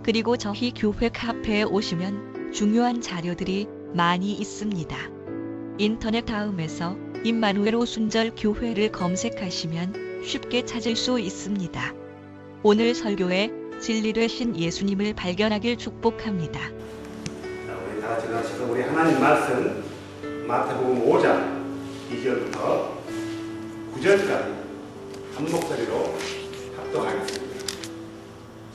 그리고 저희 교회 카페에 오시면 중요한 자료들이 많이 있습니다. 인터넷 다음에서 임마누엘 오순절 교회를 검색하시면 쉽게 찾을 수 있습니다. 오늘 설교에 진리 되신 예수님을 발견하길 축복합니다. 우리 다 같이 나와서 우리 하나님 말씀 마태복음 5장 2절부터 9절까지 한 목소리로 합동하겠습니다.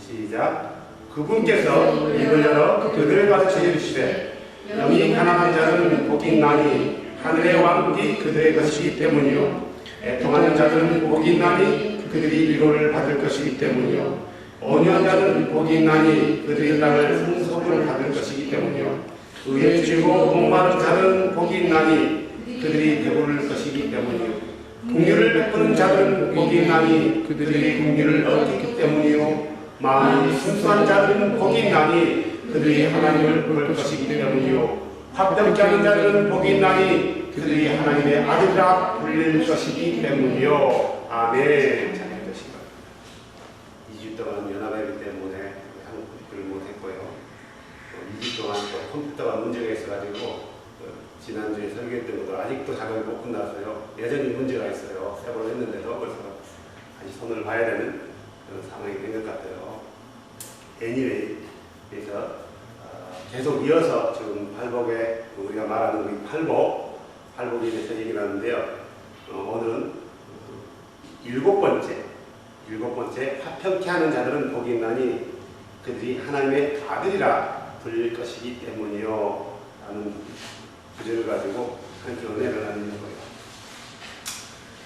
시작. 그분께서 입을 열어 그들을 가르쳐 이르시되 영이 가난한 자는 복이 있나니 하늘의 왕국이 그들의 것이기 때문이요 애통하는 자들은 복이 있나니 그들이 위로를 받을 것이기 때문이요 온유한 자는 복이 있나니 그들이 땅을 상속을 받을 것이기 때문이요 의에 쥐고 목마른 자는 복이 있나니 그들이 배부를 것이기 때문이요 긍휼을 베푸는 자들은 복이 있나니 그들이 긍휼을 얻기 때문이요 마음이 순수한 자들은 복이 있나니 그들이 하나님을 볼 것이기 때문이요 화평케 하는 자들은 복이 있나니 그들이 하나님의 아들이라 불릴 것이기 때문이요. 아멘. 잘 되시고 2주 동안 연합회비 때문에 한국을 못했고요. 2주 동안 또 컴퓨터가 문제가 있어가지고 지난주에 설계했던 것도 아직도 작업이 못 끝났어요. 여전히 문제가 있어요. 세 번 했는데도 벌써 다시 손을 봐야 되는 그런 상황이 된 것 같아요. anyway, 그래서 계속 이어서 지금 팔복에 우리가 말하는 이 팔복에 대해서 얘기를 하는데요. 오늘은 일곱 번째 화평케 하는 자들은 복이 있나니 그들이 하나님의 아들이라 불릴 것이기 때문이요 라는 구절을 가지고 함께 은혜를 나누는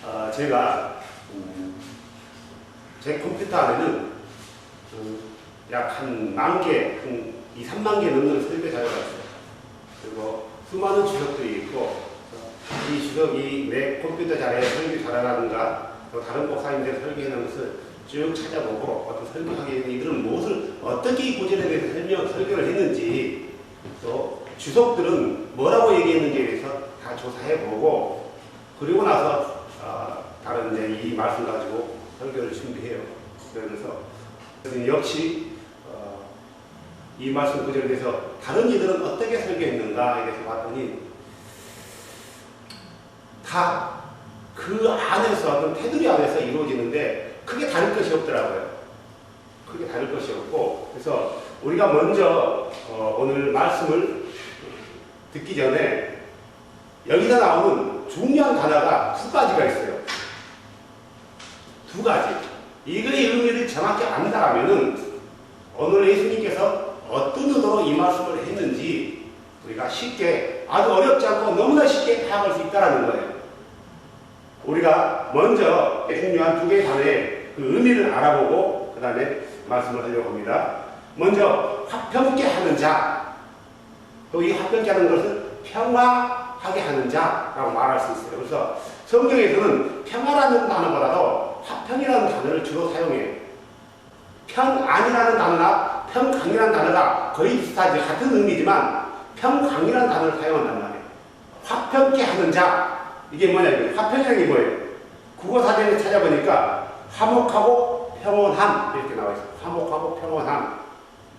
거예요. 제가 제 컴퓨터 안에는 약 한 10,000개, 한 2, 3만 개 넘는 설교 자료가 있어요. 그리고 수많은 주석들이 있고 이 주석이 내 컴퓨터 자료에 설교 자료라든가 또 다른 목사님들 설교해 놓은 것을 쭉 찾아보고 어떤 설교하기 위해 이들은 무엇을 어떻게 이 구절에 대해서 설교를 했는지 또 주석들은 뭐라고 얘기했는지에 대해서 다 조사해보고 그리고 나서 다른 이제 이 말씀 가지고 설교를 준비해요. 그래서 역시 이 말씀 구절에 대해서 다른 이들은 어떻게 설교했는가에 대해서 봤더니 다 그 안에서 어떤 테두리 안에서 이루어지는데 크게 다를 것이 없더라고요. 크게 다를 것이 없고 그래서 우리가 먼저 오늘 말씀을 듣기 전에 여기서 나오는 중요한 단어가 두 가지가 있어요. 두 가지. 이거의 의미를 정확히 안다면은 오늘 예수님께서 어떤 의도로 이 말씀을 했는지 우리가 쉽게 아주 어렵지 않고 너무나 쉽게 파악할 수 있다는 거예요. 우리가 먼저 중요한 두 개의 단어의 그 의미를 알아보고 그 다음에 말씀을 하려고 합니다. 먼저 화평케 하는 자, 또 이 화평케 하는 것은 평화하게 하는 자라고 말할 수 있어요. 그래서 성경에서는 평화라는 단어보다도 화평이라는 단어를 주로 사용해요. 평안이라는 단어나 평강이라는 단어가 거의 비슷하지 같은 의미지만 평강이라는 단어를 사용한단 말이에요. 화평케 하는 자, 이게 뭐냐 이거 화평이라는 게 뭐예요? 국어사전에 찾아보니까 화목하고 평온함 이렇게 나와 있어요. 화목하고 평온함.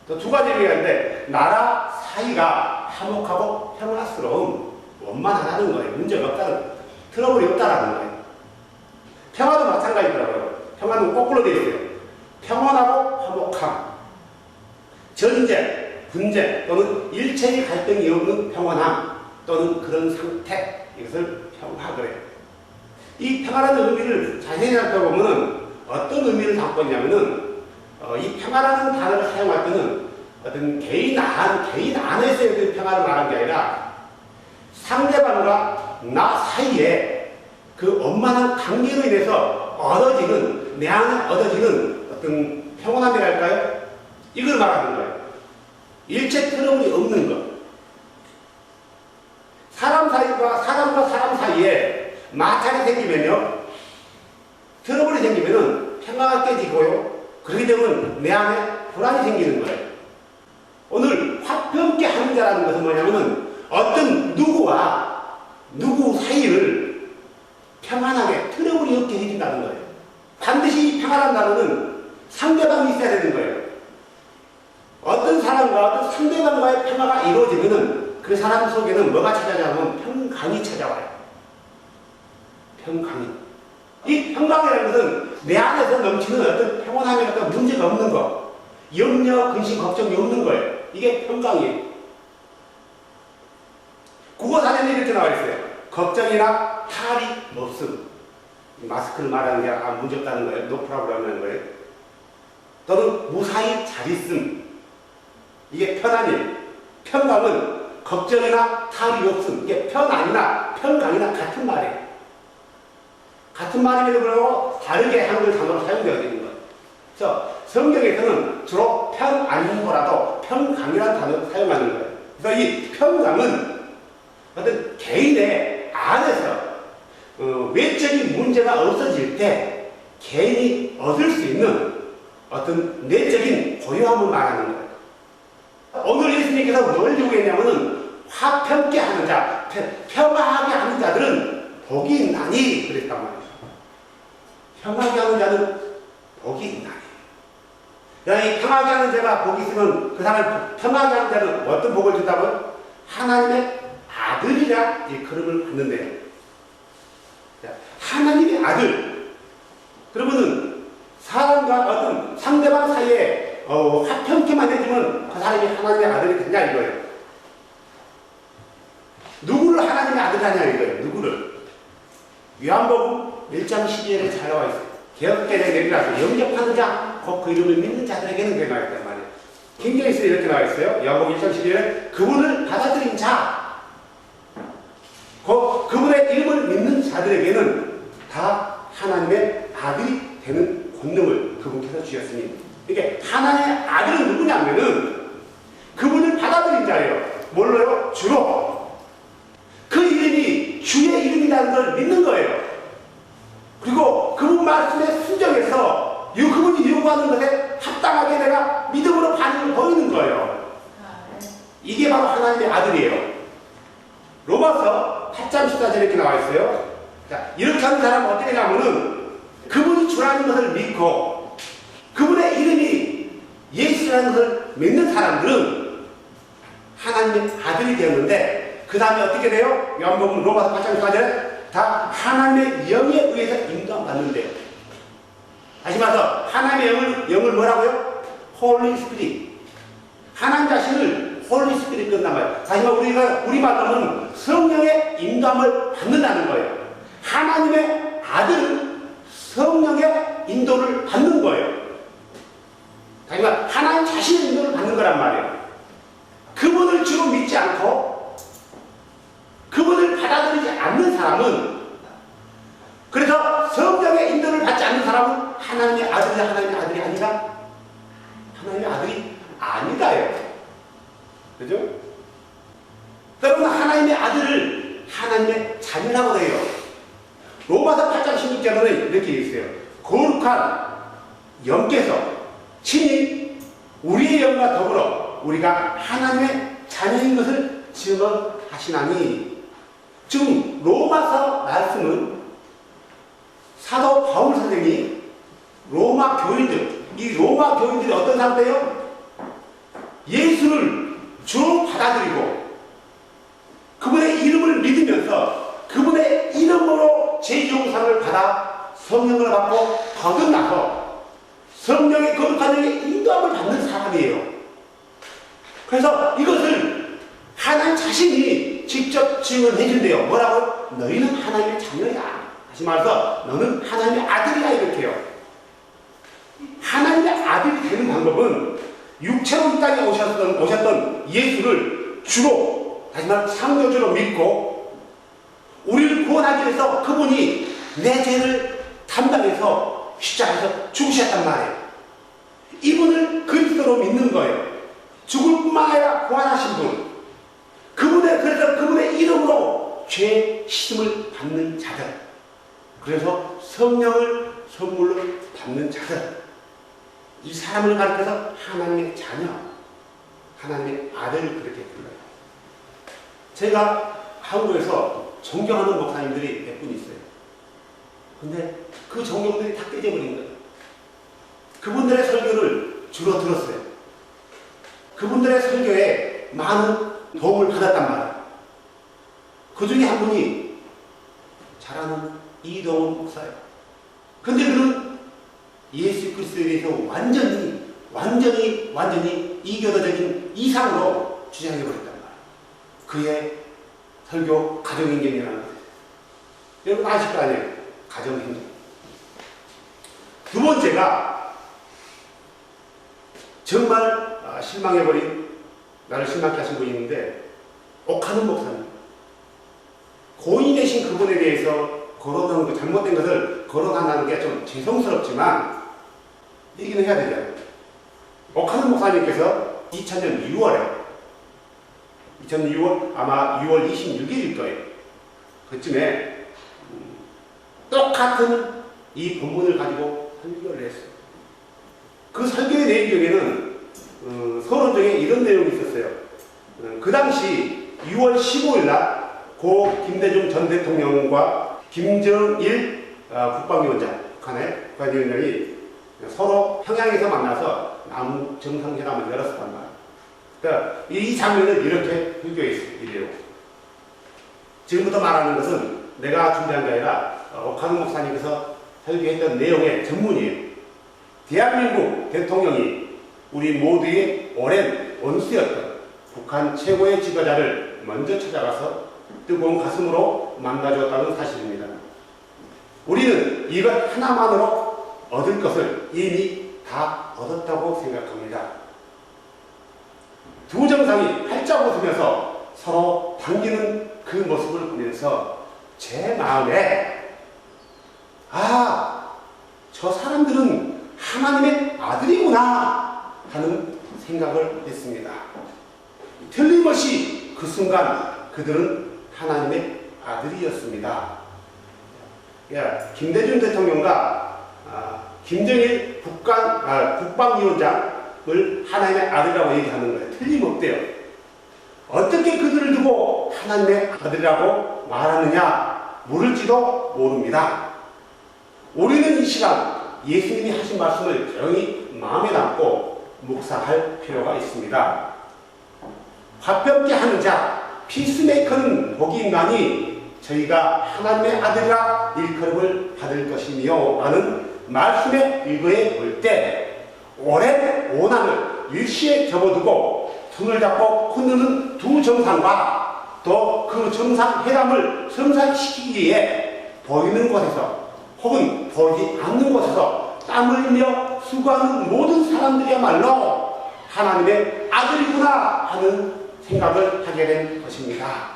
또 두 가지 얘기하는데 나라 사이가 화목하고 평화스러움, 원만하다는 거예요. 문제가 없다는, 트러블이 없다라는 거예요. 평화도 마찬가지더라고요. 평화는 거꾸로 되어 있어요. 평온하고 화목함. 전쟁, 분쟁 또는 일체의 갈등이 없는 평온함 또는 그런 상태, 이것을 평화 그래요. 이 평화라는 의미를 자세히 살펴보면 어떤 의미를 담고 있냐면은 이 평화라는 단어를 사용할 때는 어떤 개인 안에서의 그 평화를 말하는 게 아니라 상대방과 나 사이에 그 원만한 관계로 인해서 얻어지는, 내 안에 얻어지는 어떤 평온함이랄까요? 이걸 말하는 거예요. 일체 트러블이 없는 것. 사람과 사람 사이에 마찰이 생기면요, 트러블이 생기면은 평화가 깨지고요, 그렇게 되면 내 안에 불안이 생기는 거예요. 오늘 화평케 하는 자라는 것은 뭐냐면은 어떤 누구와 누구 사이를 평안하게 트러블이 없게 해준다는 거예요. 반드시 이 평안한 단어는 상대방이 있어야 되는 거예요. 상대방과 어떤 상대방과의 평화가 이루어지면은 그 사람 속에는 뭐가 찾아오냐면 평강이 찾아와요. 평강이. 이 평강이라는 것은 내 안에서 넘치는 어떤 평온함에 어떤 문제가 없는 거, 염려, 근심, 걱정이 없는 거예요. 이게 평강이에요. 국어사전에 이렇게 나와 있어요. 걱정이나 탈이 없음. 마스크를 말하는 게 문제 없다는 거예요. 노프라고 하는 거예요. 또는 무사히 잘 있음. 이게 편안이에요. 평강은 걱정이나 탈이 없음. 이게 편안이나 평강이나 같은 말이에요. 같은 말임에도 불구하고 다르게 한글 단어로 사용되어 있는 거예요. 그래서 성경에서는 주로 평안인 거라도 평강이라는 단어를 사용하는 거예요. 그래서 이 평강은 어떤 개인의 안에서 외적인 문제가 없어질 때 개인이 얻을 수 있는 어떤 내적인 고요함을 말하는 거예요. 오늘 예수님께서 뭘 요구했냐면은 화평케 하는 자, 평화하게 하는 자들은 복이 있나니 그랬단 말이에요. 평화하게 하는 자는 복이 있나니. 이 평화하게 하는 자가 복이 있으면 그 사람을 평화하게 하는 자는 어떤 복을 준다고요? 하나님의 아들이라 일컬음을 받는데요. 하나님의 아들. 그러면은 사람과 어떤 상대방 사이에 화평케만 해주면 그 사람이 하나님의 아들이 되냐 이거예요. 누구를 하나님의 아들 하냐 이거예요. 누구를. 요한복음 1장 12절에 잘 나와 있어요. 개혁계의 내리라서 영접하는 자, 곧 그 이름을 믿는 자들에게는 그게 나와 있단 말이에요. 킹제임스에 이렇게 나와 있어요. 요한복음 1장 12절에 그분을 받아들인 자, 곧 그분의 이름을 믿는 자들에게는 다 하나님의 아들이 되는 권능을 그분께서 주셨으니, 이게 하나님의 아들은 누구냐면은 그분을 받아들인 자예요. 뭘로요? 주로. 그 이름이 주의 이름이라는 걸 믿는 거예요. 그리고 그분 말씀에 순종해서 그분이 요구하는 것에 합당하게 내가 믿음으로 반응을 보이는 거예요. 이게 바로 하나님의 아들이에요. 로마서 8장 14절에 이렇게 나와 있어요. 자, 이렇게 하는 사람은 어떻게 되냐면은 그분이 주라는 것을 믿고 그분의 이름이 예수라는 것을 믿는 사람들은 하나님의 아들이 되었는데, 그 다음에 어떻게 돼요? 요한복음 로마서 8장 14절에 다 하나님의 영에 의해서 인도함 받는데요. 다시 말해서 하나님의 영을 뭐라고요? 홀리 스피릿. 하나님 자신을 홀리 스피릿 끝난 말이에요. 다시 말해 우리말로는 성령의 인도함을 받는다는 거예요. 하나님의 아들은 성령의 인도를 받는 거예요. 다시 말해 하나님 자신의 인도를 받는 거란 말이에요. 그분을 주로 믿지 않고 그분을 받아들이지 않는 사람은, 그래서 성령의 인도를 받지 않는 사람은 하나님의 아들이 아니라 하나님의 아들이 아니다예요. 그죠? 여러분, 하나님의 아들을 하나님의 자녀라고 해요. 로마서 8장 16절에는 이렇게 있어요. 거룩한 영께서 친히 우리의 영과 더불어 우리가 하나님의 자녀인 것을 증언하시나니. 지금 로마서 말씀은 사도 바울 선생이 로마 교인들, 이 로마 교인들이 어떤 상태예요? 예수를 주로 받아들이고 그분의 이름을 믿으면서 그분의 이름으로 죄용서를 받아 성령을 받고 거듭나서 성령의 거룩한 영의 인도함을 받는 사람이에요. 그래서 이것을 하나님 자신이 직접 증언해 준대요. 뭐라고? 너희는 하나님의 자녀야. 다시 말해서 너는 하나님의 아들이야, 이렇게요. 하나님의 아들이 되는 방법은 육체로 이 땅에 오셨던 예수를 주로, 다시 말해 창조주로 믿고 우리를 구원하기 위해서 그분이 내 죄를 담당해서 십자가에서 죽으셨단 말이에요. 이분을 그리스도로 믿는 거예요. 죽을 뿐만 아니라 구원하신 분. 그래서 그분의 이름으로 죄 씻음을 받는 자들. 그래서 성령을 선물로 받는 자들. 이 사람을 가리켜서 하나님의 자녀, 하나님의 아들을 그렇게 불러요. 제가 한국에서 존경하는 목사님들이 몇 분 있어요. 근데 그 존경들이 다 깨져버린 거예요. 그분들의 설교를 주로 들었어요. 그분들의 설교에 많은 도움을 받았단 말이에요. 그 중에 한 분이 잘 아는 이동훈 목사예요. 근데 그는 예수 그리스도에 대해서 완전히 이교도적인 이상으로 주장해버렸단 말이에요. 그의 설교 가정행전이라는 거예요. 여러분 아실 거 아니에요? 가정행전. 두 번째가 정말 나를 실망케 하신 분이 있는데, 옥하는 목사님. 고인이 되신 그분에 대해서 잘못된 것을 거론한다는 게 좀 죄송스럽지만 얘기는 해야 되잖아요. 옥하는 목사님께서 2000년 6월 아마 6월 26일일 거예요. 그쯤에 똑같은 이 본문을 가지고 설교를 했어요. 그 설교의 내용에는 서론 중에 이런 내용이 있었어요. 그 당시 6월 15일 날 고 김대중 전 대통령과 김정일 북한의 국방위원장이 서로 평양에서 만나서 남북 정상회담을 열었단 말이에요. 그러니까 이 장면을 이렇게 설교했어요. 이래요. 지금부터 말하는 것은 내가 준비한 게 아니라 옥하는 목사님께서 설교했던 내용의 전문이에요. 대한민국 대통령이 우리 모두의 오랜 원수였던 북한 최고의 지도자를 먼저 찾아가서 뜨거운 가슴으로 만나줬다는 사실입니다. 우리는 이것 하나만으로 얻을 것을 이미 다 얻었다고 생각합니다. 두 정상이 활짝 웃으면서 서로 반기는 그 모습을 보면서 제 마음에 저 사람들은 하나님의 아들이구나 하는 생각을 했습니다. 틀림없이 그 순간 그들은 하나님의 아들이었습니다. 김대중 대통령과 김정일 국방위원장을 하나님의 아들이라고 얘기하는 거예요. 틀림없대요. 어떻게 그들을 두고 하나님의 아들이라고 말하느냐 물을지도 모릅니다. 우리는 이 시간 예수님이 하신 말씀을 조용히 마음에 담고 묵상할 필요가 있습니다. 화평케 하는 자, 피스메이커는 복이 있나니 저희가 하나님의 아들이라 일컬음을 받을 것이며 라는 말씀의 일부에 볼 때 오랜 오난을 일시에 접어두고 손을 잡고 흔드는 두 정상과 또 그 정상회담을 성사시키기 위해 보이는 곳에서 혹은 보이지 않는 곳에서 땀을 흘려 수고하는 모든 사람들이야말로 하나님의 아들이구나 하는 생각을 하게 된 것입니다.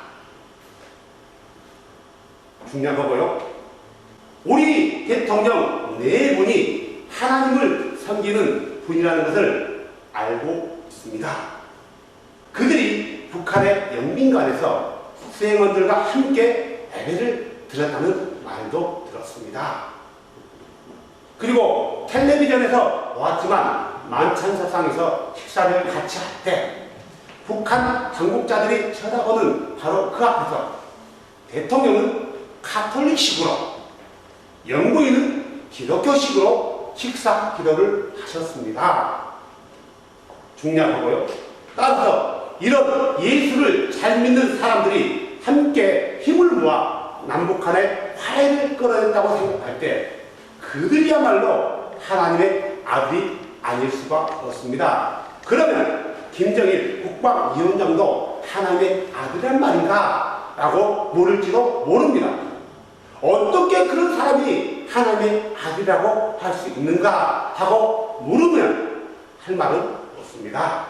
중요한 거고요. 우리 대통령 네 분이 하나님을 섬기는 분이라는 것을 알고 있습니다. 그들이 북한의 영빈관에서 수행원들과 함께 예배를 드렸다는 말도 들었습니다. 그리고 텔레비전에서 보았지만 만찬석상에서 식사를 같이 할 때 북한 당국자들이 쳐다보는 바로 그 앞에서 대통령은 카톨릭식으로, 영부인은 기독교식으로 식사 기도를 하셨습니다. 중요하고요. 따라서 이런 예수를 잘 믿는 사람들이 함께 힘을 모아 남북한의 화해를 끌어낸다고 생각할 때 그들이야말로 하나님의 아들이 아닐 수가 없습니다. 그러면 김정일 국방위원장도 하나님의 아들이란 말인가? 라고 물을지도 모릅니다. 어떻게 그런 사람이 하나님의 아들이라고 할 수 있는가? 하고 물으면 할 말은 없습니다.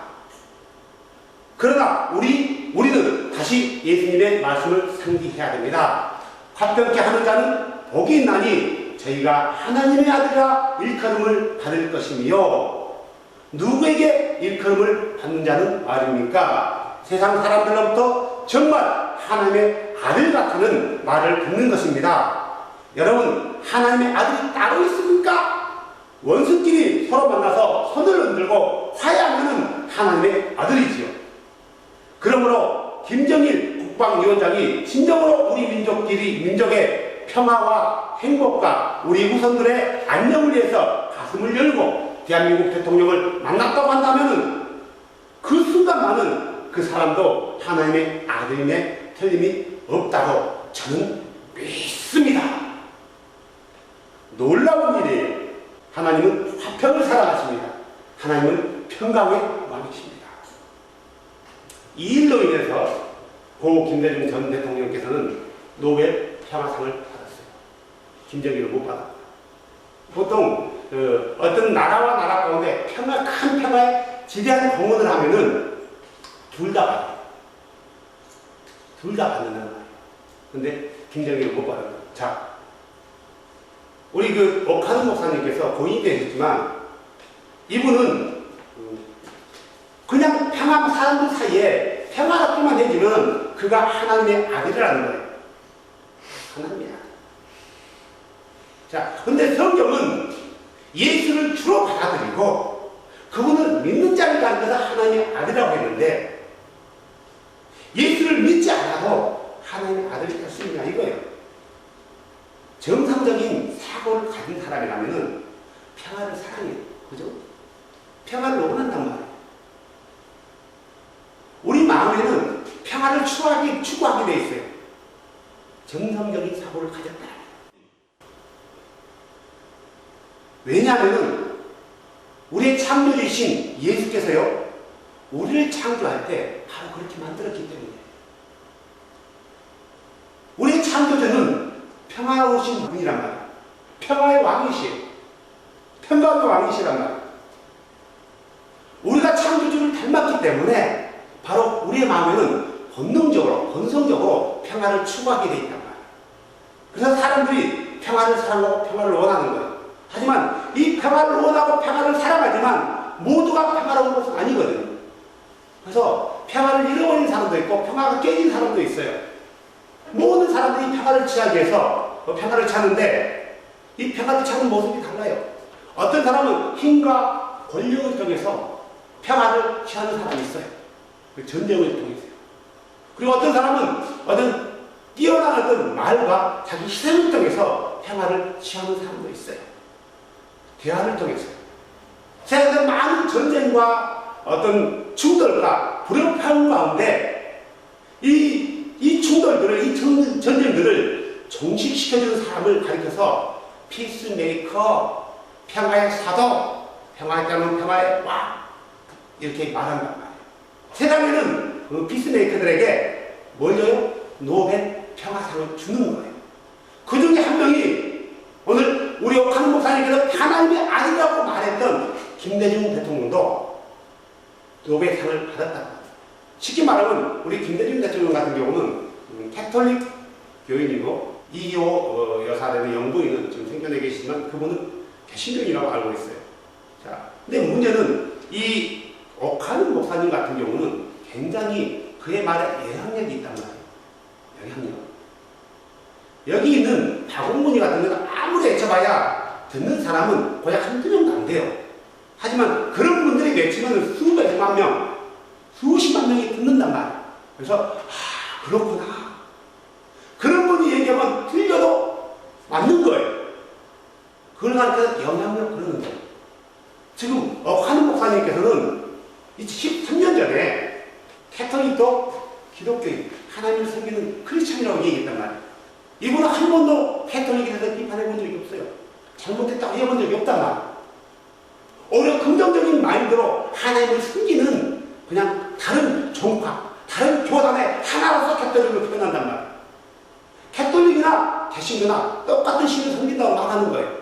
그러나 우리는 다시 예수님의 말씀을 상기해야 됩니다. 화평케 하는 자는 복이 있나니 저희가 하나님의 아들이라 일컬음을 받을 것이며, 누구에게 일컬음을 받는 자는 말입니까? 세상 사람들로부터 정말 하나님의 아들 같다는 말을 듣는 것입니다. 여러분, 하나님의 아들이 따로 있습니까? 원수끼리 서로 만나서 손을 흔들고 화해하는 하나님의 아들이지요. 그러므로 김정일 국방위원장이 진정으로 우리 민족의 평화와 행복과 우리 후손들의 안녕을 위해서 가슴을 열고 대한민국 대통령을 만났다고 한다면 그 그 사람도 하나님의 아들임에 틀림이 없다고 저는 믿습니다. 놀라운 일이에요. 하나님은 화평을 사랑하십니다. 하나님은 평강의 왕이십니다. 이 일로 인해서 고 김대중 전 대통령께서는 노벨 평화상을 받았어요. 김정일은 못 받았다. 보통 어떤 나라와 나라 가운데 큰 평화에 지대한 공헌을 하면은 둘 다 받아요. 둘 다 받는다는 말이에요. 근데 김정일은 못 받았다. 자, 우리 그 옥하는 목사님께서 고인이 되셨지만 이분은 그냥 평화 사람들 사이에 평화롭게만 해주면 그가 하나님의 아들이라는 거예요. 하나님의 아들. 자, 근데 성경은 예수를 주로 받아들이고 그분을 믿는 자를 가리켜서 하나님의 아들이라고 했는데 예수를 믿지 않아도 하나님의 아들이 될 수 있냐 이거예요. 정상적인 사고를 가진 사람이라면 평화를 사랑해요. 그죠? 평화를 원한단 말이에요. 우리 마음에는 평화를 추구하게 돼 있어요. 정상적인 사고를 가졌다. 왜냐하면 우리의 창조주이신 예수께서요 우리를 창조할 때 바로 그렇게 만들었기 때문에 우리의 창조주는 평화로우신 분이란 말이에요. 평화의 왕이시에요. 평강의 왕이시란 말이에요. 우리가 창조주를 닮았기 때문에 바로 우리의 마음에는 본능적으로 본성적으로 평화를 추구하게 돼 있단 말이에요. 그래서 사람들이 평화를 사랑하고 평화를 원하는 거예요. 하지만 이 평화를 원하고 평화를 사랑하지만 모두가 평화로운 것은 아니거든요. 그래서 평화를 잃어버린 사람도 있고 평화가 깨진 사람도 있어요. 모든 사람들이 평화를 취하기 위해서 평화를 찾는데 이 평화를 찾는 모습이 달라요. 어떤 사람은 힘과 권력을 통해서 평화를 취하는 사람이 있어요. 전쟁을 통해서요. 그리고 어떤 사람은 어떤 뛰어난 어떤 말과 자기 희생을 통해서 평화를 취하는 사람도 있어요. 대화를 통해서요. 세상에 많은 전쟁과 어떤 충돌과 불협화음 가운데 이 충돌들을, 이 전쟁들을 종식시켜주는 사람을 가리켜서 피스메이커, 평화의 사도, 평화의 때는 평화의 왕 이렇게 말한단 말이에요. 세상에는 그 피스메이커들에게 뭘 줘요? 노벨 평화상을 주는 거예요. 그 중에 한 명이 오늘 우리 옥하는 목사님께서 하나님의 아들이라고 말했던 김대중 대통령도 노벨상을 받았다. 쉽게 말하면 우리 김대중 대통령 같은 경우는 캐톨릭 교인이고 이기호 여사라는 영부인은 지금 생존해 계시지만 그분은 개신교인이라고 알고 있어요. 자, 근데 문제는 이 옥하는 목사님 같은 경우는 굉장히 그의 말에 영향력이 있단 말이에요. 영향력. 여기 있는 박원문이 같은 경우는 아무리 외쳐봐야 듣는 사람은 고작 한두 명도 안 돼요. 하지만 그런 분들이 외치면 수백만 명, 수십만 명이 듣는단 말이에요. 그래서 그렇구나. 그런 분이 얘기하면 틀려도 맞는 거예요. 그걸 가르쳐서 영향력 그러는 거예요. 지금 옥하는 목사님께서는 13년 전에 캐톨릭도 기독교인, 하나님을 섬기는 크리스천이라고 얘기했단 말이에요. 이분은 한 번도 캐톨릭에 대해서 비판해 본 적이 없어요. 잘못했다고 해본 적이 없단 말이에요. 오히려 긍정적인 마인드로 하나님을 섬기는 그냥 다른 종파, 다른 교단의 하나로서 캐톨릭을 표현한단 말이에요. 캐톨릭이나 개신교나 똑같은 신을 섬긴다고 말하는 거예요.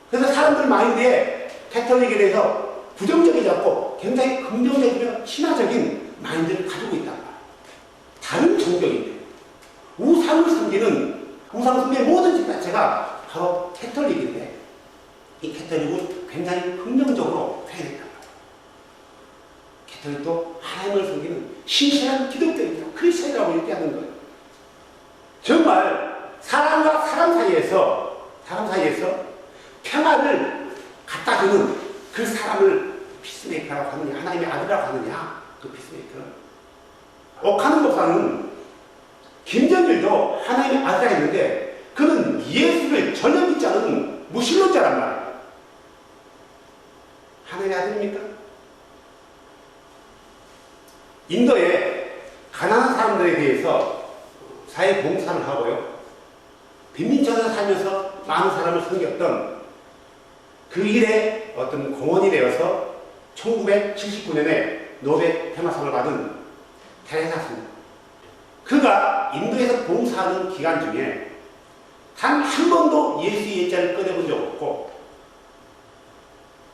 그래서 사람들 마인드에 캐톨릭에 대해서 부정적이지 않고 굉장히 긍정적이며 신화적인 마인드를 가지고 있단 말이에요. 다른 종교인데 우상을 섬기는 모든 집 자체가 바로 캐톨릭인데 이 캐톨릭을 굉장히 긍정적으로 표현했단 말이에요. 캐톨릭도 하나님을 섬기는 신실한 기독교인이다, 크리스천이라고 얘기하는 거예요. 정말 사람과 사람 사이에서 평화를 갖다 주는 그 사람을 피스메이커라고 하느냐, 하나님의 아들이라고 하느냐, 그 피스메이커. 옥하는 목사는 김정일도 하나님의 아들이라 했는데 그는 예수를 전혀 믿지 않은 무신론자란 말이에요. 하나님의 아들입니까? 인도에 가난한 사람들에 대해서 사회봉사를 하고요. 빈민촌에 살면서 많은 사람을 섬겼던 그 일에 어떤 공헌이 되어서 1979년에 노벨 평화상을 받은 테레사입니다. 그가 인도에서 봉사하는 기간 중에 단 한 번도 예수의 예자를 꺼내본 적 없고,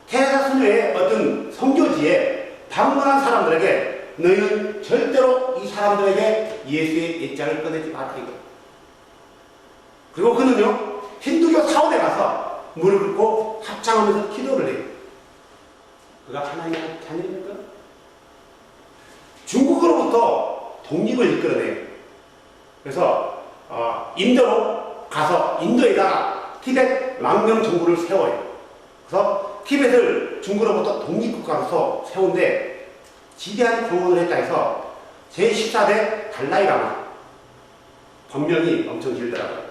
테레사 수녀의 어떤 선교지에 방문한 사람들에게 너희는 절대로 이 사람들에게 예수의 예자를 꺼내지 말라 이거. 그리고 그는요, 힌두교 사원에 가서 무릎 꿇고 합창하면서 기도를 해요. 그가 하나님의 자녀입니까? 중국으로부터 독립을 이끌어내요. 그래서 인도로 가서 인도에다가 티벳 망명 정부를 세워요. 그래서 티벳을 중국으로부터 독립국가로서 세운데 지대한 공헌을 했다 해서 제14대 달라이라마, 법명이 엄청 길더라고요.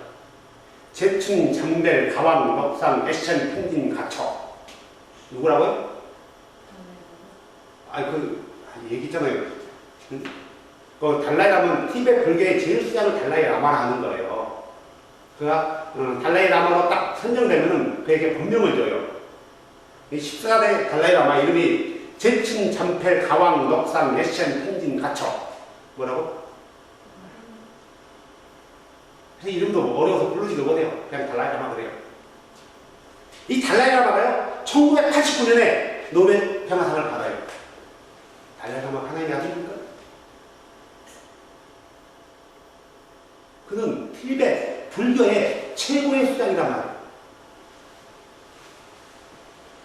제춘, 잠벨, 가왕, 넉상, 에션, 펜딘, 가처. 누구라고요? 얘기 있잖아요. 그 달라이라마는 티벳 불교의 제일 수장을 달라이라마라 하는 거예요. 그가 달라이라마로 딱 선정되면은 그에게 법명을 줘요. 14대 달라이라마 이름이 제춘, 잠펠, 가왕, 넉상, 에션, 펜딘, 가처. 뭐라고? 이름도 어려워서 부르지도 못해요. 그냥 달라이라마 그래요. 이 달라이라마가요, 1989년에 노벨 평화상을 받아요. 달라이라마 하나님의 아들입니까? 그는 티베트 불교의 최고의 수장이란 말이에요.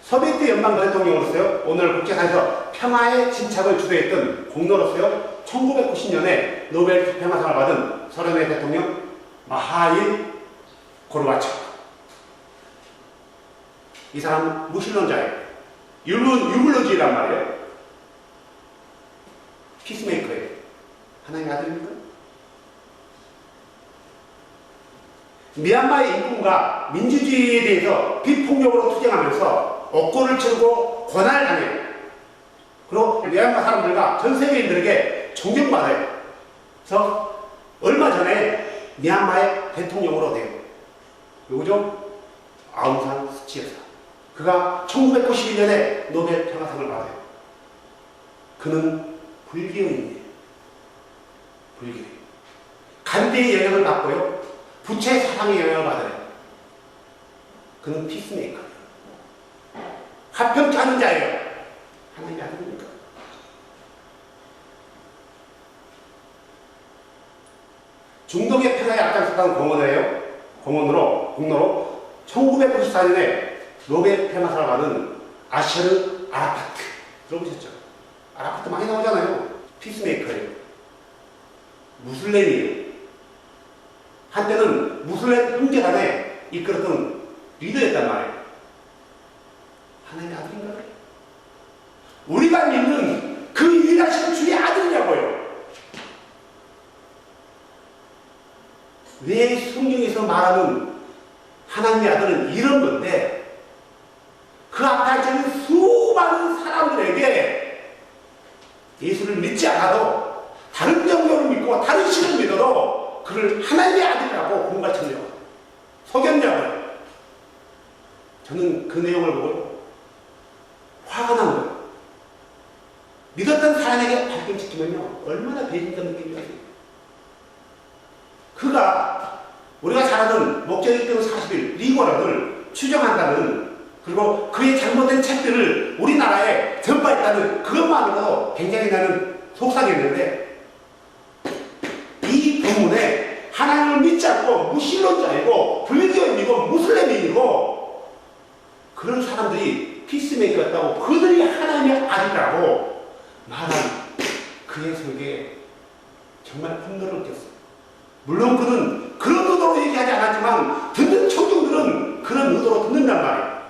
소비에트 연방 대통령으로서요, 오늘 국제사에서 평화의 진착을 주도했던 공로로서요, 1990년에 노벨 평화상을 받은 소련의 대통령 마하일 고르바초프. 이 사람은 무신론자예요. 유물론주의란 말이에요. 피스메이커예요. 하나님의 아들입니까? 미얀마의 인권과 민주주의에 대해서 비폭력으로 투쟁하면서 억고를 치르고 고난을 당해요. 그리고 미얀마 사람들과 전 세계인들에게 존경받아요. 그래서 얼마 전에 미얀마의 대통령으로 돼요. 누구죠? 아웅산 수치 여사. 그가 1991년에 노벨 평화상을 받아요. 그는 불교인이에요. 불교인. 간디의 영향을 받고요. 부처의 사상의 영향을 받아요. 그는 피스메이커예요. 화평케 하는 자예요. 하나님의 아들입니까? 중동의 평화에 앞장섰다는 공로로 1994년에 노벨 평화상을 받은 아셔르 아라파트. 들어보셨죠? 아라파트 많이 나오잖아요. 피스메이커예요. 무슬림이에요. 한때는 무슬림 형제단에 이끌었던 리더였단 말이에요. 하나님의 아들인가요? 우리가 믿는 그 유일하신 주의 아들이냐고요. 왜 성경에서 말하는 하나님의 아들은 이런 건데, 그 앞에 앉아있는 수많은 사람들에게 예수를 믿지 않아도 다른 종교를 믿고 다른 신을 믿어도 그를 하나님의 아들이라고 공갈치려고 속였냐고요. 저는 그 내용을 보고 화가 난 거예요. 믿었던 사람에게 발끈시키면요, 얼마나 배신감 느낌이었어요. 그가 우리가 잘 아는 목적이 있던 40일 리고락을 추정한다는, 그리고 그의 잘못된 책들을 우리나라에 전파했다는 그것만으로도 굉장히 나는 속상했는데, 이 본문에 하나님을 믿지 않고 무신론자이고 불교인이고 무슬림인이고 그런 사람들이 피스메이커였다고, 그들이 하나님의 아들이라고 말한 그의 설계에 정말 분노를 느꼈어요. 물론 그는 그런 의도로 얘기하지 않았지만 듣는 청중들은 그런 의도로 듣는단 말이에요.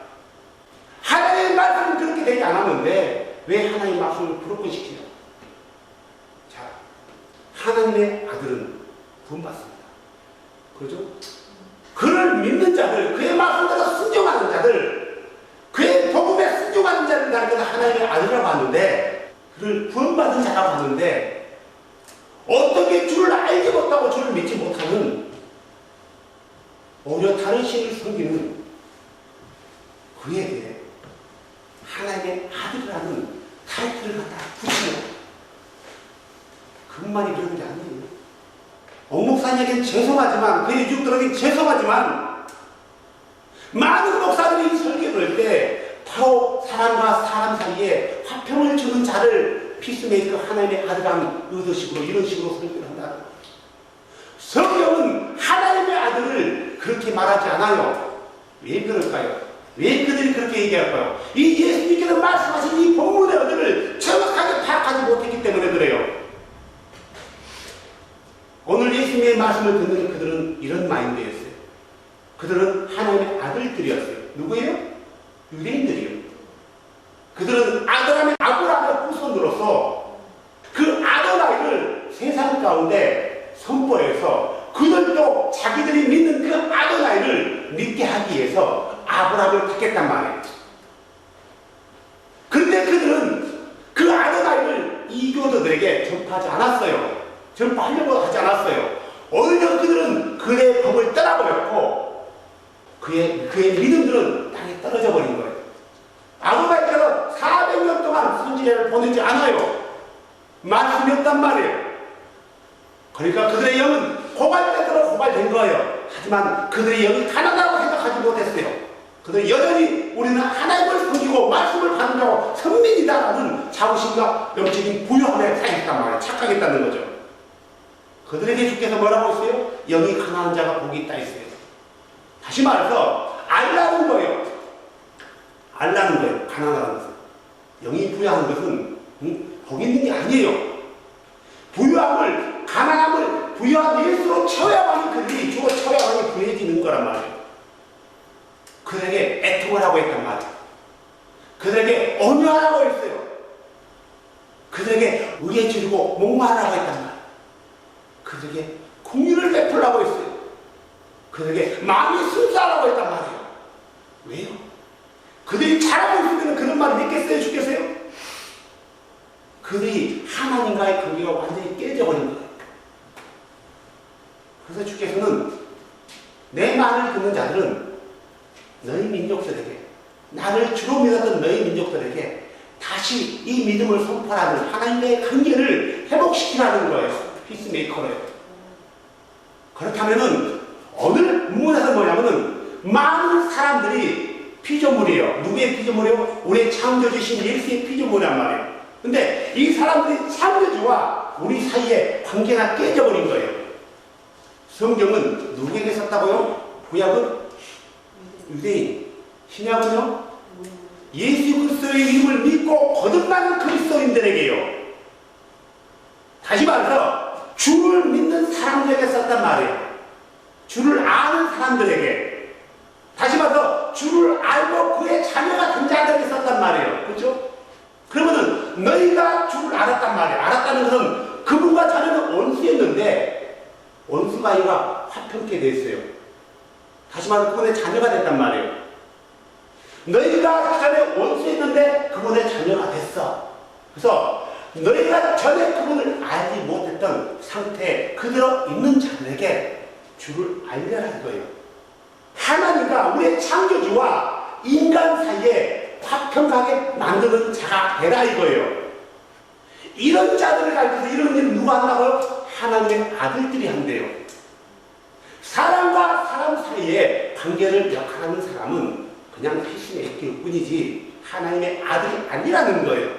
하나님의 말씀은 그렇게 되지 않았는데 왜 하나님의 말씀을 부르권시키냐. 자, 하나님의 아들은 구원받습니다. 그렇죠? 그를 믿는 자들, 그의 말씀대로 순종하는 자들, 그의 복음에 순종하는 자들, 나는 하나님의 아들이라고 하는데, 그를 구원받은 자라고 하는데 어떻게 주를 알지 못하고 주를 믿지 못하는 오히려 다른 신을 섬기는 그에게 하나님의 아들이라는 타이틀을 갖다 붙이는 그것만이 그런 게 아니에요. 옥목사님에겐 죄송하지만 그의 유족들에겐 죄송하지만 많은 목사들이 설교를 할 때 바로 사람과 사람 사이에 화평을 주는 자를 피스메이커 하나님의 아들이라는 의도식으로 이런 식으로 설교를 한다. 성경은 하나님의 아들을 그렇게 말하지 않아요. 왜 그럴까요? 왜 그들이 그렇게 얘기할까요? 이 예수님께서 말씀하신 이 본문의 의도를 정확하게 파악하지 못했기 때문에 그래요. 오늘 예수님의 말씀을 듣는 그들은 이런 마인드였어요. 그들은 하나님의 아들들이었어요. 누구예요? 유대인들이요. 그들은 아브라함의 후손으로서 그 아도나이를 세상 가운데 선포해서 그들도 자기들이 믿는 그 아도나이를 믿게 하기 위해서 아브라함을 택했단 말이에요. 그런데 그들은 그 아도나이를 이교도들에게 전파하지 않았어요. 전파하려고 하지 않았어요. 오히려 그들은 그의 법을 떠나버렸고 그의 믿음들은 땅에 떨어져 버린 거예요. 아도나이께서 400년 동안 선지자를 보내지 않아요. 말씀이 없단 말이에요. 그러니까 그들의 영은 고갈되도록 고갈된 거예요. 하지만 그들의 영이 가난하다고 생각하지 못했어요. 그들은 여전히 우리는 하나님을 섬기고 말씀을 받는다고 선민이다라는 자부심과 영적인 부유함에 살겠단 말이에요. 착각했다는 거죠. 그들에게 주께서 뭐라고 했어요? 영이 가난한 자가 복이 있다 했어요. 다시 말해서 알라는 거예요. 알라는 거예요. 가난하다는 것은. 영이 부유한 것은 복 있는 게 아니에요. 부유함을, 가난함을 부유한 예수로 채워야만이 그들이 주어 채워야만이 부유해지는 거란 말이에요. 그들에게 애통을 하고 있단 말이에요. 그들에게 온유하라고 했어요. 그들에게 의에 지르고 목마르라고 했단 말이에요. 그들에게 공유를 베풀라고 했어요. 그들에게 마음이 순수하라고 했단 말이에요. 왜요? 그들이 잘하고 있으면 그런 말을 믿겠어요? 죽겠어요? 그들이 하나님과의 관계가 완전히 깨져버린 거예요. 그래서 주께서는 내 말을 듣는 자들은 너희 민족들에게, 나를 주로 믿었던 너희 민족들에게 다시 이 믿음을 선포하는 하나님과의 관계를 회복시키라는 거예요. 피스메이커래요. 그렇다면은 오늘 문문에서 뭐냐면은 많은 사람들이 피조물이에요. 누구의 피조물이에요? 우리의 창조주신 예수의 피조물이란 말이에요. 근데 이 사람들이 창조주와 우리 사이에 관계가 깨져버린 거예요. 성경은 누구에게 썼다고요? 구약은 유대인, 신약은요? 예수 그리스도의 이름을 믿고 거듭난 그리스도인들에게요. 다시 말해서 주를 믿는 사람들에게 썼단 말이에요. 주를 아는 사람들에게. 다시 말해서 주를 알고 그의 자녀가 된 자들에게 썼단 말이에요. 그렇죠? 그러면은 너희가 주를 알았단 말이에요. 알았다는 것은 그분과 자녀는 원수였는데 원수가 아니라 화평케 됐어요. 다시 말해서 그분의 자녀가 됐단 말이에요. 너희가 전에 원수였는데 그분의 자녀가 됐어. 그래서 너희가 전에 그분을 알지 못했던 상태에 그대로 있는 자들에게 주를 알려라는 거예요. 하나님과 우리의 창조주와 인간 사이에 화평하게 만드는 자가 되라 이거예요. 이런 자들을 가르쳐서 이런 일을 누가 한다고요? 하나님의 아들들이 한대요. 사람과 사람 사이에 관계를 역할하는 사람은 그냥 피스메이커일 뿐이지 하나님의 아들이 아니라는 거예요.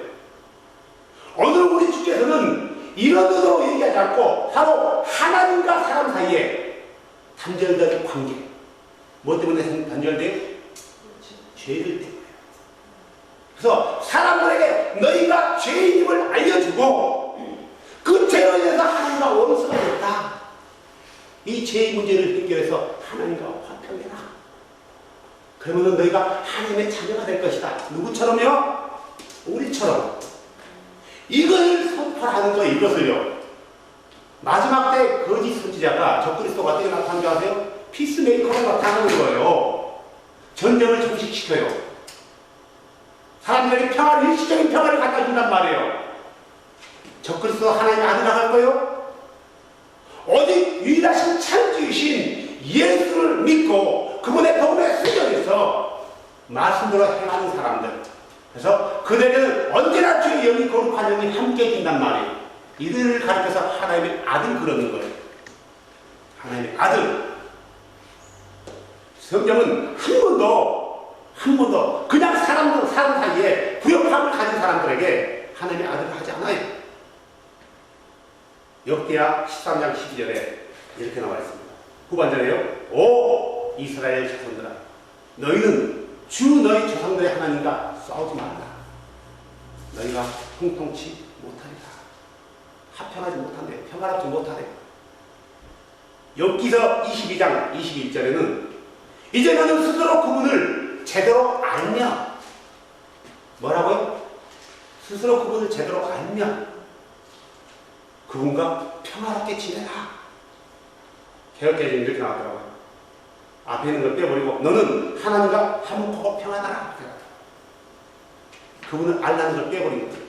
오늘 우리 주께서는 이런 의도로 얘기하지 않고 바로 하나님과 사람 사이에 단절된 관계. 뭐 때문에 단절돼요? 죄를 때문에. 그래서 사람들에게 너희가 죄인임을 알려주고 그 죄로 인해서 하나님과 원수가 됐다. 이 죄의 문제를 해결해서 하나님과 화평해라. 그러면 너희가 하나님의 자녀가 될 것이다. 누구처럼요? 우리처럼. 이걸 선포하는 거예요. 이것을요. 마지막 때 거짓 선지자가 적그리스도가 어떻게 나타나는 줄 아세요? 피스메이커로 나타나는 거예요. 전쟁을 정식시켜요. 사람들에게 평화를, 일시적인 평화를 갖다 준단 말이에요. 적그리스도 하나님의 아들이라고 할 거예요? 오직 유일하신 창조이신 예수를 믿고 그분의 복음에 순종해서 말씀대로 행하는 사람들, 그래서 그들에게는 언제나 주의 영이 거룩한 영이 함께 해준단 말이에요. 이들을 가리켜서 하나님의 아들 그러는 거예요. 하나님의 아들. 성경은 한 번도 그냥 사람 사이에 부역함을 가진 사람들에게 하나님의 아들을 하지 않아요. 역대하 13장 12절에 이렇게 나와 있습니다. 후반절에요. 오 이스라엘 자손들아, 너희는 주 너희 조상들의 하나님과 싸우지 말라. 너희가 형통치 못하리라. 합평하지 못한대. 평화롭지 못하대. 욥기서 22장 21절에는 이제 너는 스스로 그분을 제대로 알며, 뭐라고요? 스스로 그분을 제대로 알며 그분과 평화롭게 지내라. 개혁개정이 이렇게 나왔더라고요. 앞에 있는 걸 빼버리고 너는 하나님과 화목하고 평안하라. 그분을 알라는 걸 빼버린 거예요.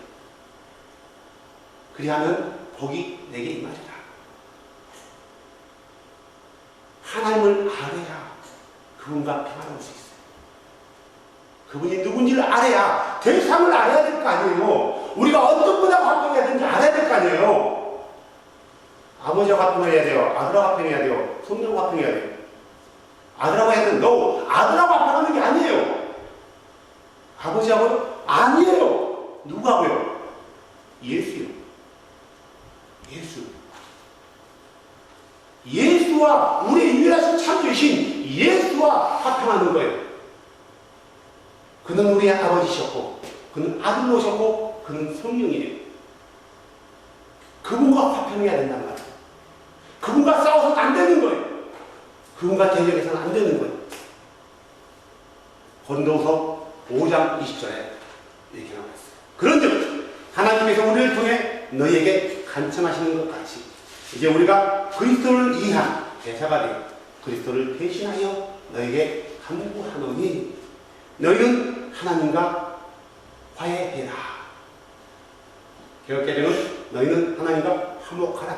그리하면 복이 내게 임하리라. 하나님을 알아야 그분과 평안할 수 있어요. 그분이 누군지를 알아야, 대상을 알아야 될 거 아니에요. 우리가 어떤 분하고 합동해야 되는지 알아야 될 거 아니에요. 아버지와 합동해야 돼요. 아들하고 합동해야 돼요. 성령과 합동해야 돼요. 아들하고 해야 되는데 너 아들하고 합동하는 게 아니에요. 아버지하고요? 아니에요. 누구하고요? 예수요. 예수. 예수와 우리의 유일하신 창조이신 예수와 합평하는 거예요. 그는 우리의 아버지셨고 그는 아들로 오셨고 그는 성령이에요. 그분과 화평해야 된단 말이에요. 그분과 싸워서는 안 되는 거예요. 그분과 대적해서는 안 되는 거예요. 고린도후서 5장 20절에 이렇게 나와 있어요. 그런즉 하나님께서 우리를 통해 너희에게 간청하시는 것 같이 이제 우리가 그리스도를 이해한 대사가 되어 그리스도를 대신하여 너에게 간구하노니 너희는 하나님과 화해해라. 개혁개정은 너희는 하나님과 화목하라.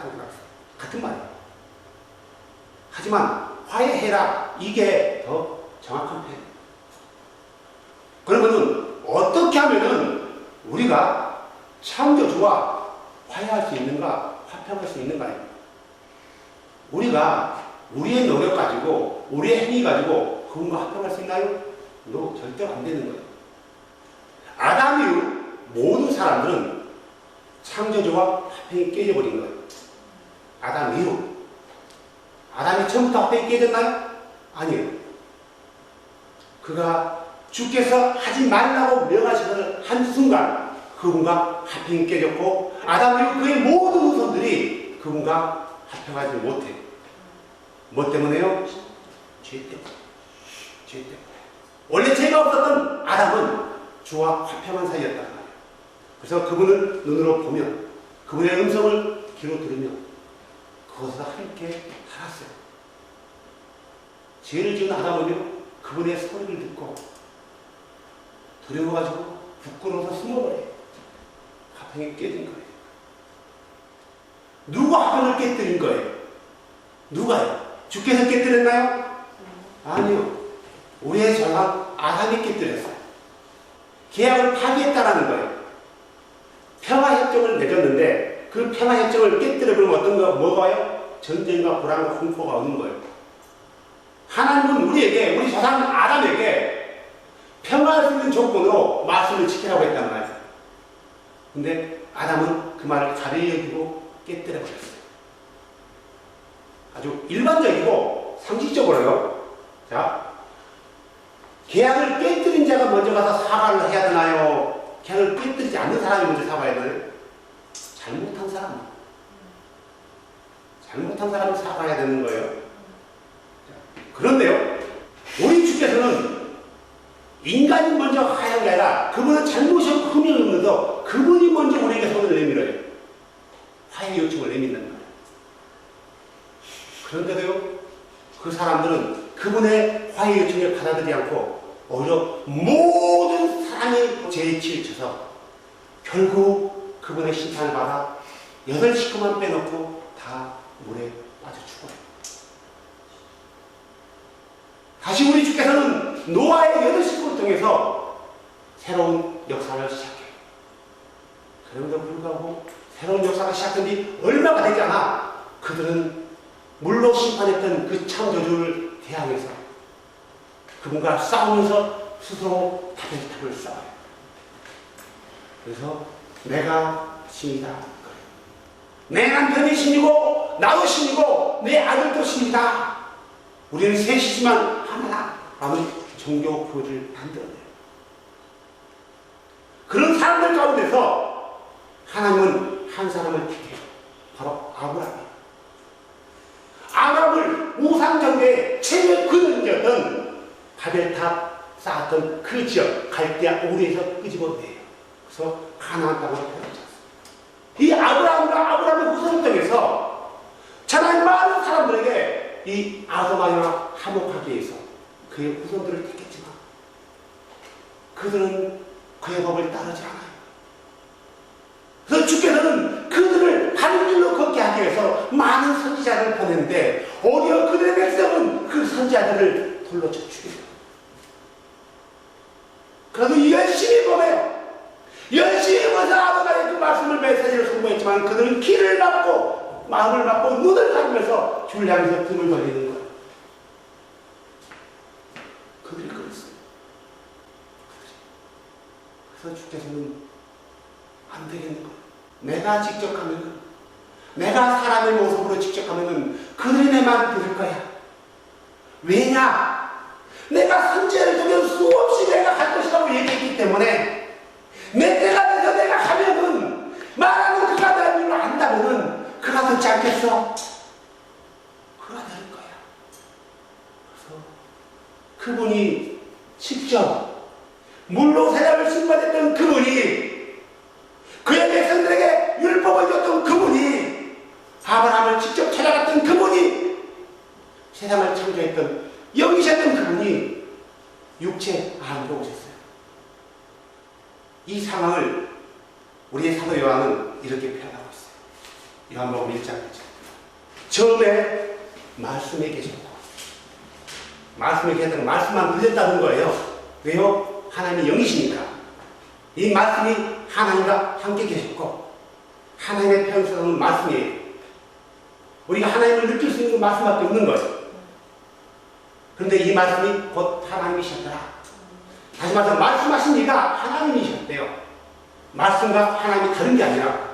같은 말이에요. 하지만 화해해라 이게 더 정확한 표현이에요. 그러면은 어떻게 하면은 우리가 창조주와 화해할 수 있는가, 화평할 수 있는가요? 우리가 우리의 노력 가지고 우리의 행위 가지고 그분과 화평할 수 있나요? 너 절대로 안 되는 거예요. 아담 이후 모든 사람들은 창조주와 화평이 깨져버린 거예요. 아담 이후. 아담이 처음부터 화평이 깨졌나요? 아니에요. 그가 주께서 하지 말라고 명하시는 한순간 그분과 화평이 깨졌고 아담 이후 그의 모든 후손들이 그분과 화평하지 못해요. 뭐 때문에요? 죄 때문에. 죄 때문에. 원래 죄가 없었던 아담은 주와 화평한 사이였단 말이에요. 그래서 그분을 눈으로 보며 그분의 음성을 귀로 들으며 그것으로 함께 살았어요. 죄를 지은 아담은요 그분의 소리를 듣고 두려워가지고 부끄러워서 숨어버려요. 화평이 깨진 거예요. 누가 화평을 깨뜨린 거예요? 누가요? 주께서 깨뜨렸나요? 아니요. 우리의 조상 아담이 깨뜨렸어요. 계약을 파기했다라는 거예요. 평화협정을 맺었는데 그 평화협정을 깨뜨려버리면 어떤 거, 뭐가요? 전쟁과 불안과 공포가 오는 거예요. 하나님은 우리에게, 우리 조상 아담에게 평화할 수 있는 조건으로 말씀을 지키라고 했단 말이에요. 근데 아담은 그 말을 가벼이 여기고 깨뜨려버렸어요. 아주 일반적이고 상식적으로요. 자, 계약을 깨뜨린 자가 먼저 가서 사과를 해야 되나요? 계약을 깨뜨리지 않는 사람이 먼저 사과해야 되나요? 잘못한 사람. 잘못한 사람이 사과해야 되는 거예요. 그런데요, 우리 주께서는 인간이 먼저 하얀 게 아니라 그분은 잘못이 없고 흠이 없는데도 그분이 먼저 우리에게 손을 내밀어요. 화해 요청을 내민단 말이에요. 그런데도요, 그 사람들은 그분의 화해 요청을 받아들이지 않고 오히려 모든 사람의 죄에 치우쳐서 결국 그분의 심판을 받아 여덟 식구만 빼놓고 다 물에 빠져 죽어요. 다시 우리 주께서는 노아의 여덟 식구를 통해서 새로운 역사를 시작해요. 그럼에도 불구하고 새로운 역사가 시작된 지 얼마가 되지 않아 그들은 물로 심판했던 그 창조주를 대항해서 그분과 싸우면서 스스로 바벨탑을 쌓아요. 그래서 내가 신이다. 내 남편이 신이고 나도 신이고 내 아들도 신이다. 우리는 셋이지만 하나다. 라는 종교 교리를 만들어내요. 그런 사람들 가운데서 하나님은 한 사람을 택해요. 바로 아브라함이에요. 아브라함을 우상정대의 최대 근원이었던 바벨탑 쌓았던 그 지역 갈대아 우르에서 끄집어내요. 그래서 가나안 땅으로 데려갔어요. 이 아브라함과 아브라함의 후손을 통해서 하나님 많은 사람들에게 이 아도마니와 화목하기 위해서 그의 후손들을 택했지만 그들은 그의 법을 따르지 않아요. 그래서 주께서는 그들을 바른 길로 걷게 하기 위해서 많은 선지자를 보냈는데 오히려 그들의 백성은 그 선지자들을 돌로 쳐 죽여요. 그래도 열심히 보내요. 열심히 보서 아버지의 그 말씀을 메시지를 선보였지만 그들은 길을 막고 마음을 막고 눈을 감으면서 주를 향해서 등을 벌리는 거예요. 그들이 그랬어요. 그래서 주께서는 안 되겠는 거예요. 내가 직접 하면은, 내가 사람의 모습으로 직접 하면은 그들이 내 말을 들을 거야. 왜냐? 내가 선지자를 두면 수없이 내가 할 것이라고 얘기했기 때문에 내 때가 돼서 내가 하면은 말하는 그가 되는 일을 안다면은 그가 듣지 않겠어? 그가 될 거야. 그래서 그분이 직접 물로 세상을 심판했던 그분이 그의 백성들에게 율법을 줬던 그분이 아브라함을 직접 찾아갔던 그분이 세상을 창조했던 영이셨던 그분이 육체 안으로 오셨어요. 이 상황을 우리의 사도 요한은 이렇게 표현하고 있어요. 요한복음 1장이죠. 처음에 말씀에 계셨고 말씀에 계셨던 말씀만 들렸다는 거예요. 왜요? 하나님이 영이시니까. 이 말씀이 하나님과 함께 계셨고 하나님의 편성은 말씀이에요. 우리가 하나님을 느낄 수 있는 말씀밖에 없는 거예요. 그런데 이 말씀이 곧 하나님이셨더라. 다시 말해서 말씀하신 이가 하나님이셨대요. 말씀과 하나님이 다른 게 아니라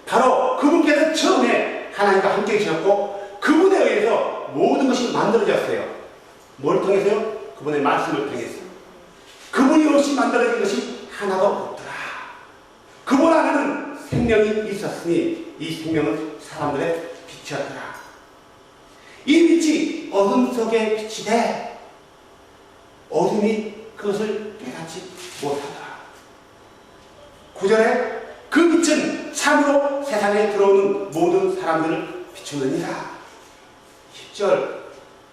바로 그분께서 처음에 하나님과 함께 계셨고 그분에 의해서 모든 것이 만들어졌어요. 뭘 통해서요? 그분의 말씀을 통해서. 그분이 없이 만들어진 것이 하나도 없더라. 그분 안에는 생명이 있었으니 이 생명은 사람들의 빛이었더라. 이 빛이 어둠 속에 빛이 돼 어둠이 그것을 깨닫지 못하더라. 9절에 그 빛은 참으로 세상에 들어오는 모든 사람들을 비추느니라. 10절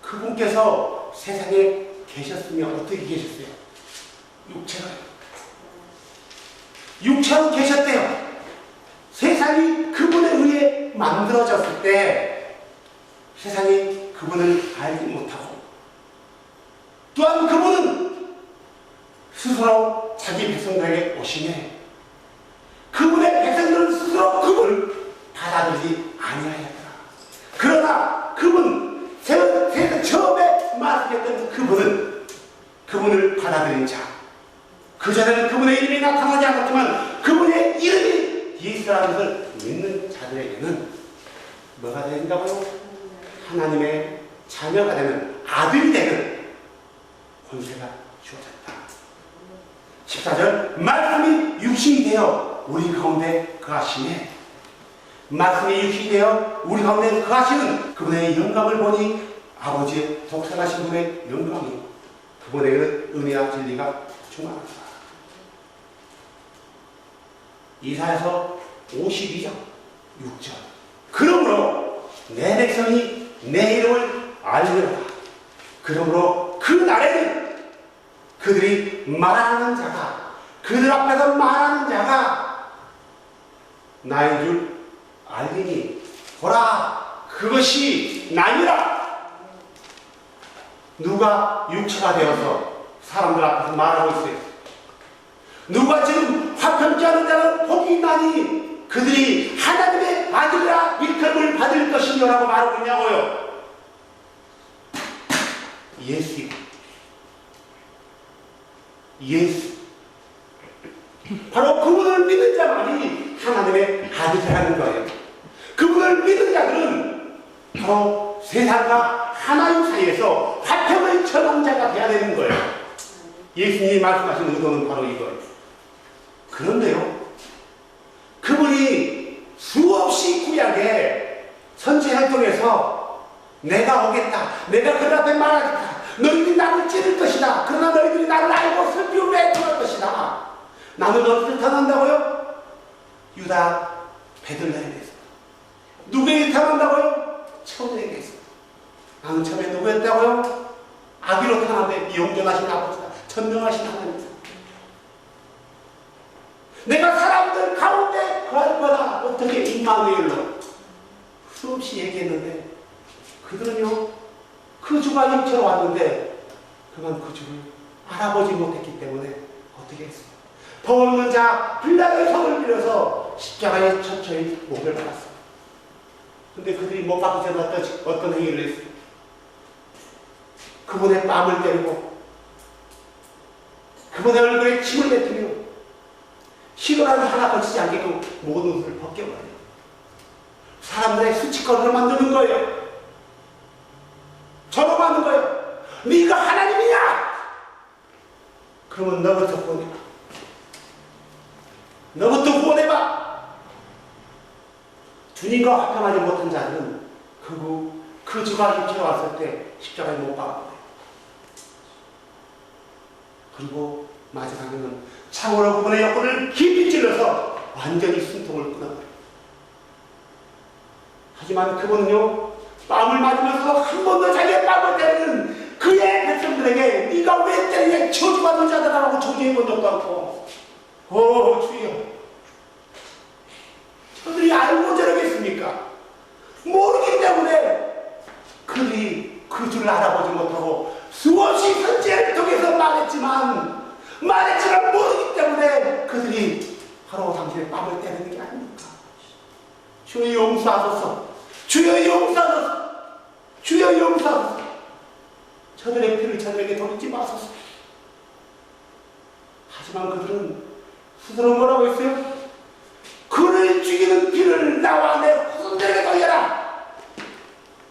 그분께서 세상에 계셨으면 어떻게 계셨어요? 육체로 계셨대요. 세상이 그분에 의해 만들어졌을 때 세상이 그분을 알지 못하고 또한 그분은 스스로 자기 백성들에게 오시네 그분의 백성들은 스스로 그분을 받아들이지 아니하였더라. 그러나 그분 세상 처음에 말씀했던 그분을 받아들인 자 그 전에는 그분의 이름이 나타나지 않았지만 그분의 이름이 예수라는 것을 믿는 자들에게는 뭐가 되는가 봐요? 하나님의 자녀가 되는 아들이 되는 권세가 주어졌다. 14절 말씀이 육신이 되어 우리 가운데 거하시네. 말씀이 육신이 되어 우리 가운데 거하시는 그분의 영광을 보니 아버지의 독생하신 분의 영광이 그분에게는 은혜와 진리가 충만하다. 이사야서 52장 6절 그러므로 내 백성이 내 이름을 알리라. 그러므로 그 날에는 그들이 말하는 자가 그들 앞에서 말하는 자가 나인 줄 알리니 보라 그것이 나니라. 누가 육체가 되어서 사람들 앞에서 말하고 있어요. 누가 지금 화평케 하는 자는 복이 있나니 그들이 하나님의 아들이라 일컬음을 받을 것이니라고 말하고 있냐고요. 예수 바로 그분을 믿는 자만이 하나님의 아들이라는 거예요. 그분을 믿는 자들은 바로 세상과 하나님 사이에서 화평을 전하는 자가 되어야 되는 거예요. 예수님이 말씀하신 의도는 바로 이거예요. 그런데요, 그분이 수없이 구약에 선지 활동에서 내가 오겠다, 내가 그들 앞에 말하겠다, 너희들이 나를 찌를 것이다, 그러나 너희들이 나를 알고 슬피움을 애통할 것이다. 나는 어디를 탄한다고요? 유다 베들레헴에서. 누구에게 탄한다고요? 처녀에게서. 나는 처음에 누구였다고요? 아기로 탄한데 영존하신 아버지다, 전명하신 하나님이다. 내가 사람들 가운데 거할 거다. 어떻게 임마누엘로 수없이 얘기했는데 그들은요, 그 주가 육체로 왔는데 그만 그 주를 알아보지 못했기 때문에 어떻게 했어요? 더없는 자 빌라도의 손을 빌려서 십자가에 천천히 목을 박았어요. 근데 그들이 못 박기 전에 어떤 행위를 했어요? 그분의 뺨을 때리고 그분의 얼굴에 침을 뱉으며 시도라도 하나 거치지 않게도 모든 옷을 벗겨버려요. 사람들의 수치거리를 만드는 거예요. 저놈하는 거예요. 네가 하나님이냐? 그러면 너부터 구원해봐. 너부터 구원해봐. 주님과 화평하지 못한 자는 그 주가 육체로 왔을 때 십자가에 못 박았거든요. 그리고 마지막에는 창으로 그분의 옆구리를 깊이 찔러서 완전히 숨통을 끊어버려요. 하지만 그분은요, 뺨을 맞으면서 한 번 더 자기의 뺨을 때리는 그의 백성들에게 네가 왜 때리냐, 저주받은 자들아라고 저주해본 적도 않고, 주여, 저들이 알고 저러겠습니까? 모르기 때문에 그들이 그 줄을 알아보지 못하고 수없이 선지자를 통해서 말했지만 모르기 때문에 그들이 바로 당신의 뺨을 때리는 게 아닙니까? 주여 용서하소서, 주여 용서하소서, 주여 용서하소서. 저들의 피를 저들에게 돌리지 마소서. 하지만 그들은 스스로 뭐라고 했어요? 그를 죽이는 피를 나와 내 후손들에게 돌려라.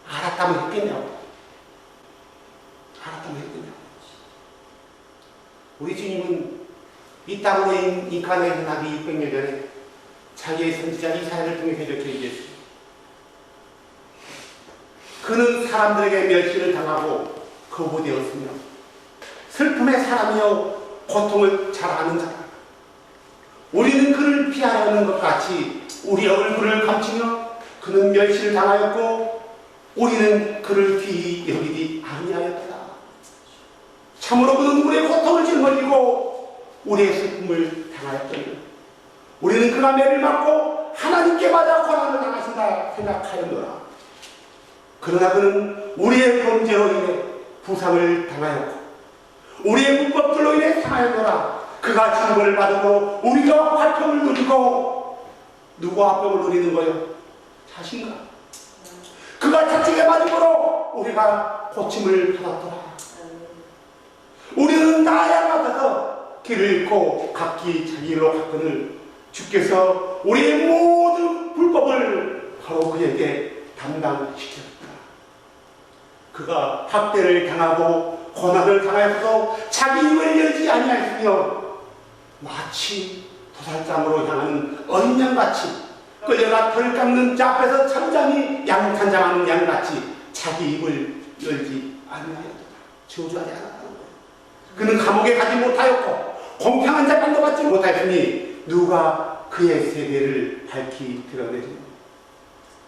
알았다면 했겠냐고. 알았다면 했겠냐고. 우리 주님은 이 땅으로 인카네이션하기 600년 전에 자기의 선지자 이사야를 통해서 이렇게 얘기했습니다. 그는 사람들에게 멸시를 당하고 거부되었으며 슬픔의 사람이여 고통을 잘 아는 자다. 우리는 그를 피하려는 것 같이 우리 얼굴을 감추며 그는 멸시를 당하였고 우리는 그를 귀히 여기지 아니하였다. 참으로 그는 우리의 고통을 짊어지고 우리의 슬픔을 당하였더니 우리는 그가 매를 맞고 하나님께 받아 고난을 당하신다 생각하였노라. 그러나 그는 우리의 범죄로 인해 부상을 당하였고 우리의 문법들로 인해 상하였노라. 그가 징벌을 받고 우리가 화평을 누리고 누가 화평을 누리는 거예요? 자신과. 그가 자책에 맞음으로 우리가 고침을 받았더라. 우리는 나야 같아서 길을 잃고 각기 자기 길로 갔거늘 주께서 우리의 모든 불법을 바로 그에게 담당시켰다. 그가 학대를 당하고 고난을 당하여서 자기 입을 열지 아니하였으며 마치 도살장으로 향하는 어린 양같이 끌려가 털 깎는 자 앞에서 잠잠히 양탄장하는 양같이 자기 입을 열지 아니하였다. 저주하지 않았다는 거예요. 그는 감옥에 가지 못하였고 공평한 재판도 받지 못하였으니 누가 그의 세계를 밝히 드러내리노.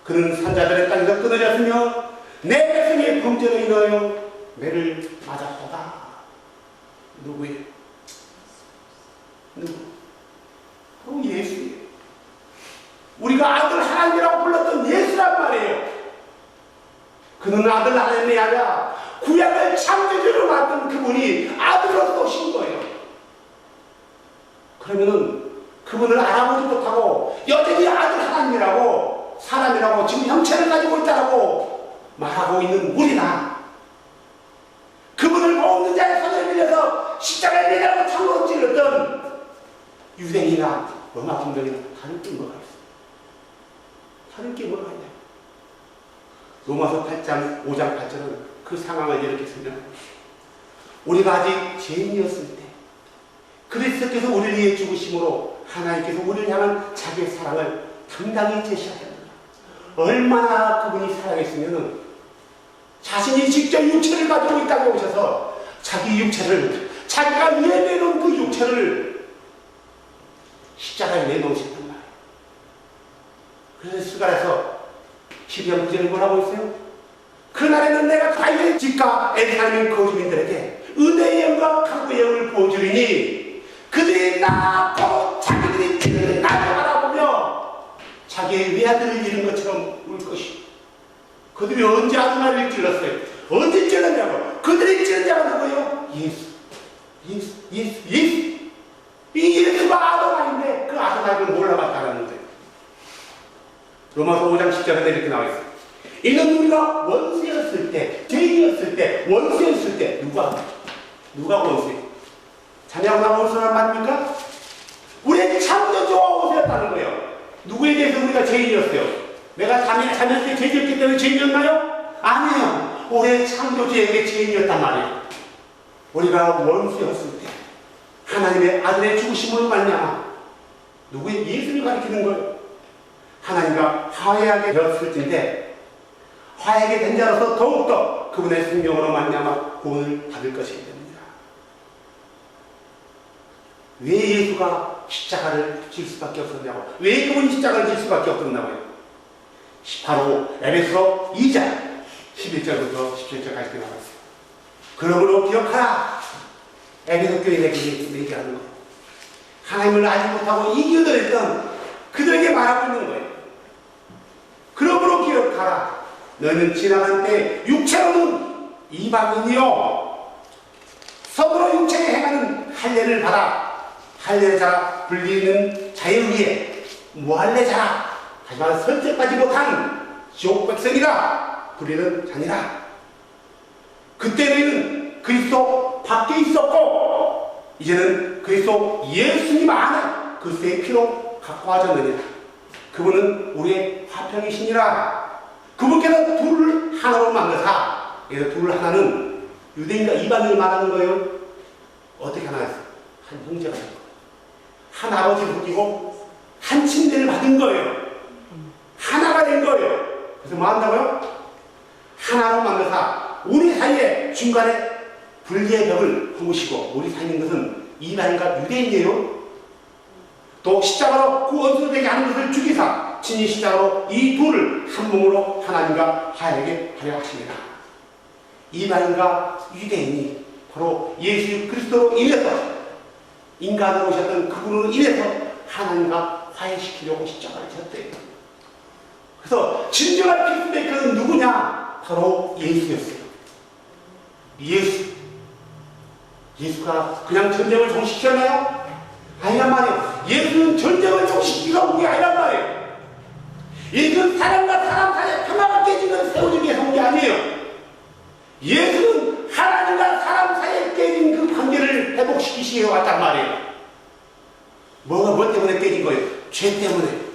그는 산자들의 땅에서 끊어졌으며 내 백성의 범죄로 인하여 매를 맞았도다. 누구예요? 누구? 바로 예수예요. 우리가 아들 하나님이라고 불렀던 예수란 말이에요. 그는 아들 하나님이 아니라 구약을 창조주로 만든 그분이 아들로서 오신 거예요. 그러면은 그분을 알아보지 못하고 여전히 아들 하나님이라고 사람이라고 지금 형체를 가지고 있다고 말하고 있는 우리나 그분을 없는 자의 손을 빌려서 십자가에 매달고 창으로 찔렀던 유대인이나 로마 분들이나 다를 게 뭐가 있어? 다를 게 뭐가 있냐? 로마서 8장 5장 8절은 그 상황을 이렇게 설명합니다. 우리가 아직 죄인이었을 때 그리스도께서 우리를 위해 죽으심으로 하나님께서 우리를 향한 자기의 사랑을 당당히 제시하셨느냐. 얼마나 그분이 사랑했으면 자신이 직접 육체를 가지고 이 땅에 오셔서 자기 육체를 자기가 내놓은 그 육체를 십자가에 내놓으셨단 말이에요. 그래서 스가랴서 12장 9절에 뭐라고 있어요? 그날에는 내가 다윗의 집과 에르사렘 거주민들에게 은혜의 영과 강구의 영을 보여주리니 그들이 낳고 자기들이 찌르는 나를 바라보며 자기의 외아들을 잃은 것처럼 울 것이. 그들이 언제 아도나를 찔렀어요? 언제 찔렀냐고? 그들이 찔른 자가 누구예요? 예수. 이 예수가 아도나인데 그 아도나를 몰라봤다는 거예요. 로마서 5장 10절에 이렇게 나와 있어요. 이는 우리가 원수였을 때, 죄인이었을 때, 원수였을 때 누가 원수예요? 자녀하고 나 원수란 말입니까? 우리의 창조주와 원수였다는 거예요. 누구에 대해서 우리가 죄인이었어요? 내가 자녀 때 죄지었기 때문에 죄인이었나요? 아니에요. 우리의 창조주에게 죄인이었단 말이에요. 우리가 원수였을 때 하나님의 아들의 죽으심으로 말미암아 누구의 예수를 가리키는 거예요. 하나님과 화해하게 되었을 텐데 화해하게 된 자로서 더욱더 그분의 생명으로 말미암아 구원을 받을 것이 됩니다. 왜 예수가 십자가를 질 수밖에 없었냐고? 왜 그분이 십자가를 질 수밖에 없었냐고요? 바로 에베소 2장 11절부터 17절까지 나와 있어요. 그러므로 기억하라. 에베소 교인에게 얘기하는 거예요. 하나님을 알지 못하고 이기어들었던 그들에게 말하고 있는 거예요. 그러므로 기억하라. 너는 지나간 때 육체로는 이방인이요 서로 육체에 행하는 할례를 받아 할례자 불리는 자에 의해 무할례 자라. 하지만 선택받지 못한 지옥 백성이라 불리는 자니라. 그때 너희는 그리스도 밖에 있었고 이제는 그리스도 예수님 안에 그리스도의 피로 가까워졌느니라. 그분은 우리의 화평이시니라. 그분께서 둘을 하나로 만드사. 그래서 둘 하나는 유대인과 이방인을 말하는 거예요. 어떻게 하나 했어요? 한 형제가 된 거예요. 한 아버지를 섬기고 한 침대를 받은 거예요. 하나가 된 거예요. 그래서 뭐 한다고요? 하나로 만드사 우리 사이에 중간에 분리의 벽을 품으시고 우리 사이에 있는 것은 이방인과 유대인이에요. 또 십자가로 그 원수로 되게 하는 것을 죽이사 친히 십자가로 이 둘을 한 몸으로 하나님과 화해하게 하려 하십니다. 이방인과 유대인이 바로 예수 그리스도로 인해서 인간으로 오셨던 그분으로 인해서 하나님과 화해시키려고 십자가를 졌대요. 그래서 진정한 피스메이커는 누구냐? 바로 예수였어요. 예수가 그냥 전쟁을 종식시켰나요? 아니란 말이에요. 예수는 전쟁을 종식시키가 온 게 아니란 말이에요. 예수는 사람과 사람 사이에 평화가 깨지는 세우기 위해서 온 게 아니에요. 예수는 하나님과 사람 사이에 깨진 그 관계를 회복시키시기 위해 왔단 말이에요. 뭐 때문에 깨진 거예요? 죄 때문에.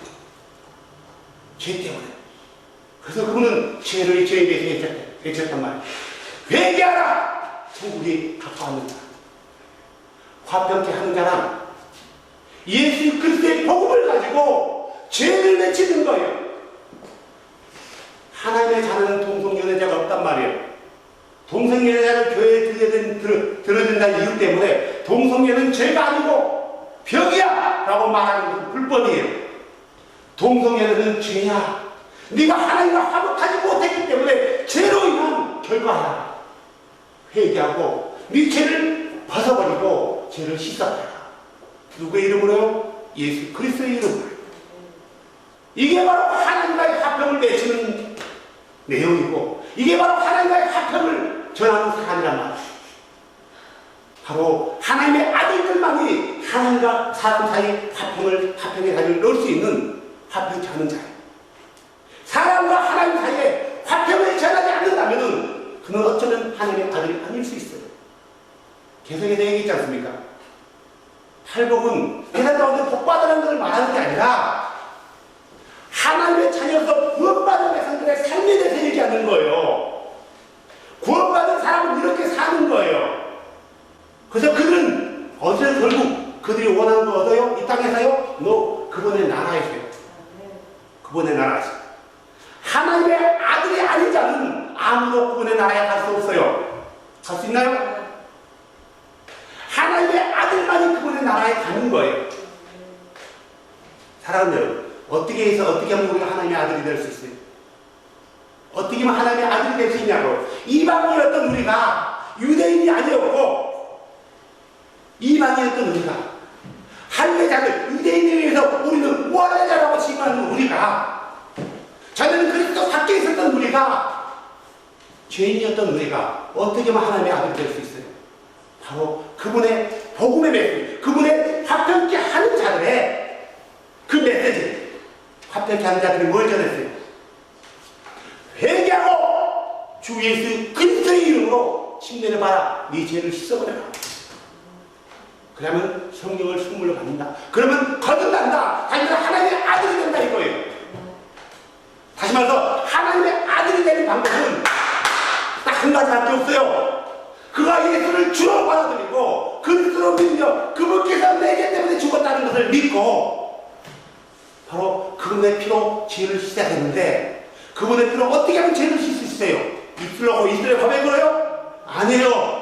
그래서 그분은 죄를 죄에 대해서 외쳤단 말이에요. 회개하라! 천국이 가까웠느니라. 화평케 하는 자는 예수 그리스도의 복음을 가지고 죄를 내치는 거예요. 하나님의 자녀는 동성연애자가 없단 말이에요. 동성연애자를 교회에 들어준다는 이유 때문에 동성연애는 죄가 아니고 벽이야! 라고 말하는 것은 불법이에요. 동성연애는 죄야. 네가 하나님과 화목하지 못했기 때문에 죄로 인한 결과야. 회개하고 네 죄를 벗어버리고 죄를 씻어버려. 누구의 이름으로요? 예수 그리스도의 이름으로. 이게 바로 하나님과의 화평을 외치는 내용이고, 이게 바로 하나님과의 화평을 전하는 사람이란 말이에요. 바로 하나님의 아들들만이 하나님과 사람 사이의 화평의 자리를 넣을 수 있는 화평케 하는 자예요. 사람과 하나님 사이에 화평을 전하지 않는다면 그는 어쩌면 하나님의 아들이 아닐 수 있어요. 계속해서 얘기했지 않습니까? 팔복은 세상 가운데 복받으라는 것을 말하는 게 아니라 하나님의 자녀로서 구원받은 백성들의 삶에 대해서 얘기하는 거예요. 구원받은 사람은 이렇게 사는 거예요. 그래서 그들은 어디서 결국 그들이 원하는 거 얻어요? 이 땅에서요? 그분의 나라에서요. 그분의 나라에서. 하나님의 아들이 아닌 자는 아무도 그분의 나라에 갈 수 없어요. 갈 수 있나요? 하나님의 아들만이 그분의 나라에 가는 거예요. 사랑하는 여러분, 어떻게 하면 우리가 하나님의 아들이 될 수 있어요? 어떻게 하면 하나님의 아들이 될 수 있냐고. 이방인이었던 우리가 유대인이 아니었고, 이방인이었던 우리가 할례자를 유대인에 의해서 우리는 원죄자라고 칭하는 우리가, 저는 그리스도 밖에 있었던 우리가, 죄인이었던 우리가 어떻게 하면 하나님의 아들이 될 수 있어요? 바로 그분의 복음의 메시지, 그분의 화평케 하는 자들의 그 메시지, 화평케 하는 자들이 뭘 전했어요? 회개하고 주 예수 그리스도의 이름으로 침례를 받아 네 죄를 씻어버려라. 그러면 성령을 선물로 받는다. 그러면 거듭난다. 자기가 하나님의 아들이 된다 이거예요. 다시 말해서 하나님의 아들이 되는 방법은 딱 한 가지밖에 없어요. 그가 예수를 주로 받아들이고 그리스도로 믿으며 그분께서 내 죄 때문에 죽었다는 것을 믿고 바로 그분의 피로 죄를 씻어야 되는데, 그분의 피로 어떻게 하면 죄를 씻을 수 있어요? 입술로 입술에 고백으로요? 아니에요.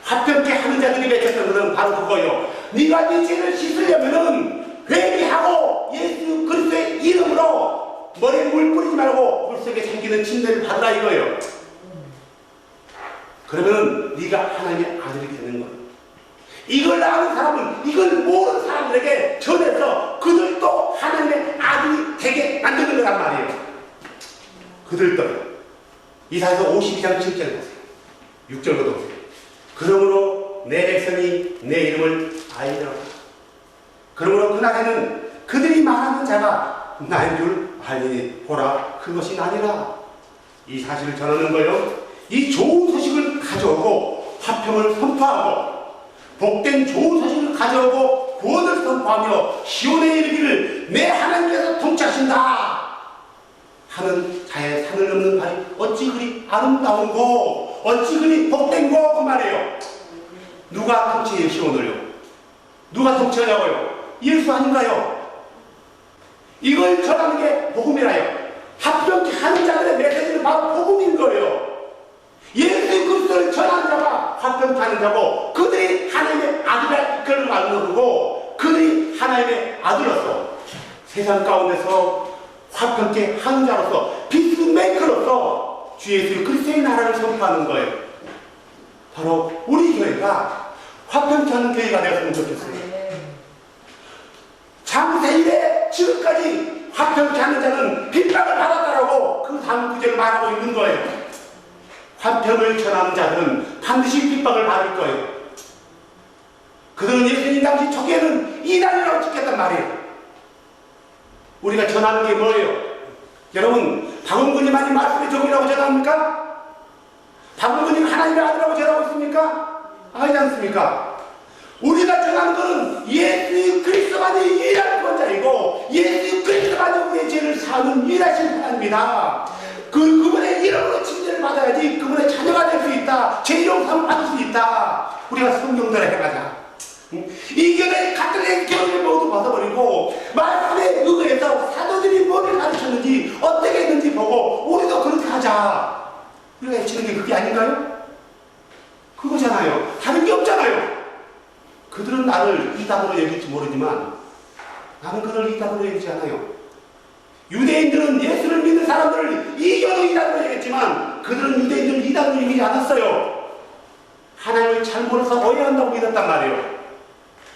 화평케 하는 자들이 맺혔던 것은 바로 그거예요. 네가 네 죄를 씻으려면은 회개하고 예수 그리스도의 이름으로 머리에 물 뿌리지 말고 물속에 잠기는 침례를 받으라 이거예요. 그러면 네가 하나님의 아들이 되는 거예요. 이걸 아는 사람은 이걸 모르는 사람들에게 전해서 그들도 하나님의 아들이 되게 만드는 거란 말이에요. 그들도. 이사야서 52장 7절 보세요. 6절부터 보세요. 그러므로 내 백성이 내 이름을 알리라. 그러므로 그날에는 그들이 말하는 자가 나인 줄 알리니 보라 그것이 아니라. 이 사실을 전하는 거예요. 이 좋은 소식을 가져오고 화평을 선포하고 복된 좋은 소식을 가져오고 구원을 선포하며 시온에 이르기를 내 하나님께서 통치하신다 하는 자의 산을 넘는 발이 어찌 그리 아름다운고 어찌 그리 복된고 그 말이에요. 누가 통치해요? 시온을요? 누가 통치하냐고요? 예수 아닌가요? 이걸 전하는 게 복음이라요. 합병케 하는 자들의 메시지는 바로 복음인 거예요. 예수 그리스도를 전하는 자가 화평케 하는 자고, 그들이 하나님의 아들을 이끌어 가는 거고, 그들이 하나님의 아들로서 세상 가운데서 화평케 하는 자로서 피스메이커로서 주 예수 그리스도의 나라를 선포하는 거예요. 바로 우리 교회가 화평케 하는 교회가 되었으면 좋겠어요. 창세 이래 지금까지 화평케 하는 자는 핍박을 받았다라고 그 다음 구절을 말하고 있는 거예요. 화평을 전하는 자들은 반드시 핍박을 받을 거예요. 그들은 예수님 당시 초기에는 이단이라고 찍혔단 말이에요. 우리가 전하는 게 뭐예요? 여러분, 박원근님만이 말씀의 종이라고 전합니까? 박원근님 하나님의 아들이라고 전하고 있습니까? 아니지 않습니까? 우리가 전하는 것은 예수 그리스도만이 유일한 권자이고 예수 그리스도만이 우리의 죄를 사는 유일하신 하나님입니다. 그분의 이름으로 침례를 받아야지 그분의 자녀가 될 수 있다. 죄 용서를 받을 수 있다. 우리가 성경대로 해가자. 이 교회 가톨릭 교회를 모두 벗어버리고 말씀에 의거해서 사도들이 뭐를 가르쳤는지 어떻게 했는지 보고 우리도 그렇게 하자. 우리가 해치는 게 그게 아닌가요? 그거잖아요. 다른 게 없잖아요. 그들은 나를 이단으로 여길지 모르지만 나는 그들을 이단으로 여기지 않아요. 유대인들은 예수를 믿는 사람들을 이교도 이단으로 여겼지만 그들은 유대인들을 이단으로 여기지 않았어요. 하나님을 잘 몰라서 오해한다고 믿었단 말이에요.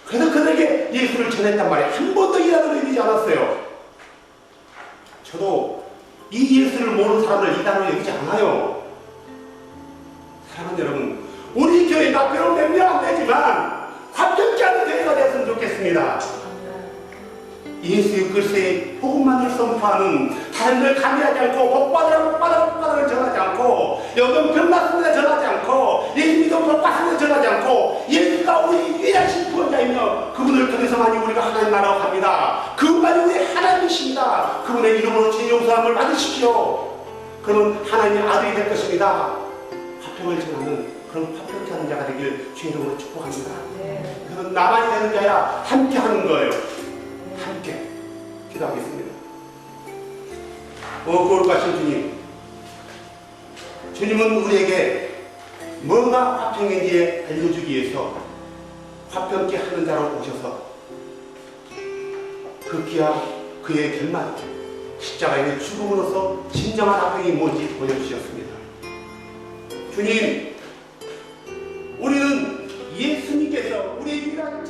그래서 그들에게 예수를 전했단 말이에요. 한 번도 이단으로 여기지 않았어요. 저도 이 예수를 모르는 사람을 이단으로 여기지 않아요. 사랑하는 여러분, 우리 교회가 비록 몇 명 안 되지만 화평케 하는 교회가 됐으면 좋겠습니다. 예수의 글쎄 복음만을 선포하는, 사람들 감리하지 않고 복받으라고 전하지 않고, 여금 병났습니다 전하지 않고, 예수 믿음 복받습니다 전하지 않고, 예수가 우리 유일하신 구원자이며 그분을 통해서만이 우리가 하나님 나라로 갑니다. 그분만이 우리 하나님이십니다. 그분의 이름으로 죄 용서함을 받으십시오. 그러면 하나님의 아들이 될 것입니다. 화평을 전하는 그런 화평케 하는 자가 되길 주의 이름으로 축복합니다. 그건 나만이 되는 게 아니라 함께 하는 거예요. 함께 기도하겠습니다. 거룩하신 주님, 주님은 우리에게 뭐가 화평인지 알려주기 위해서 화평케 하는 자로 오셔서 그 귀한 그의 결말, 십자가의 죽음으로써 진정한 화평이 뭔지 보여주셨습니다. 주님, 우리는 예수님께서 우리의 유일한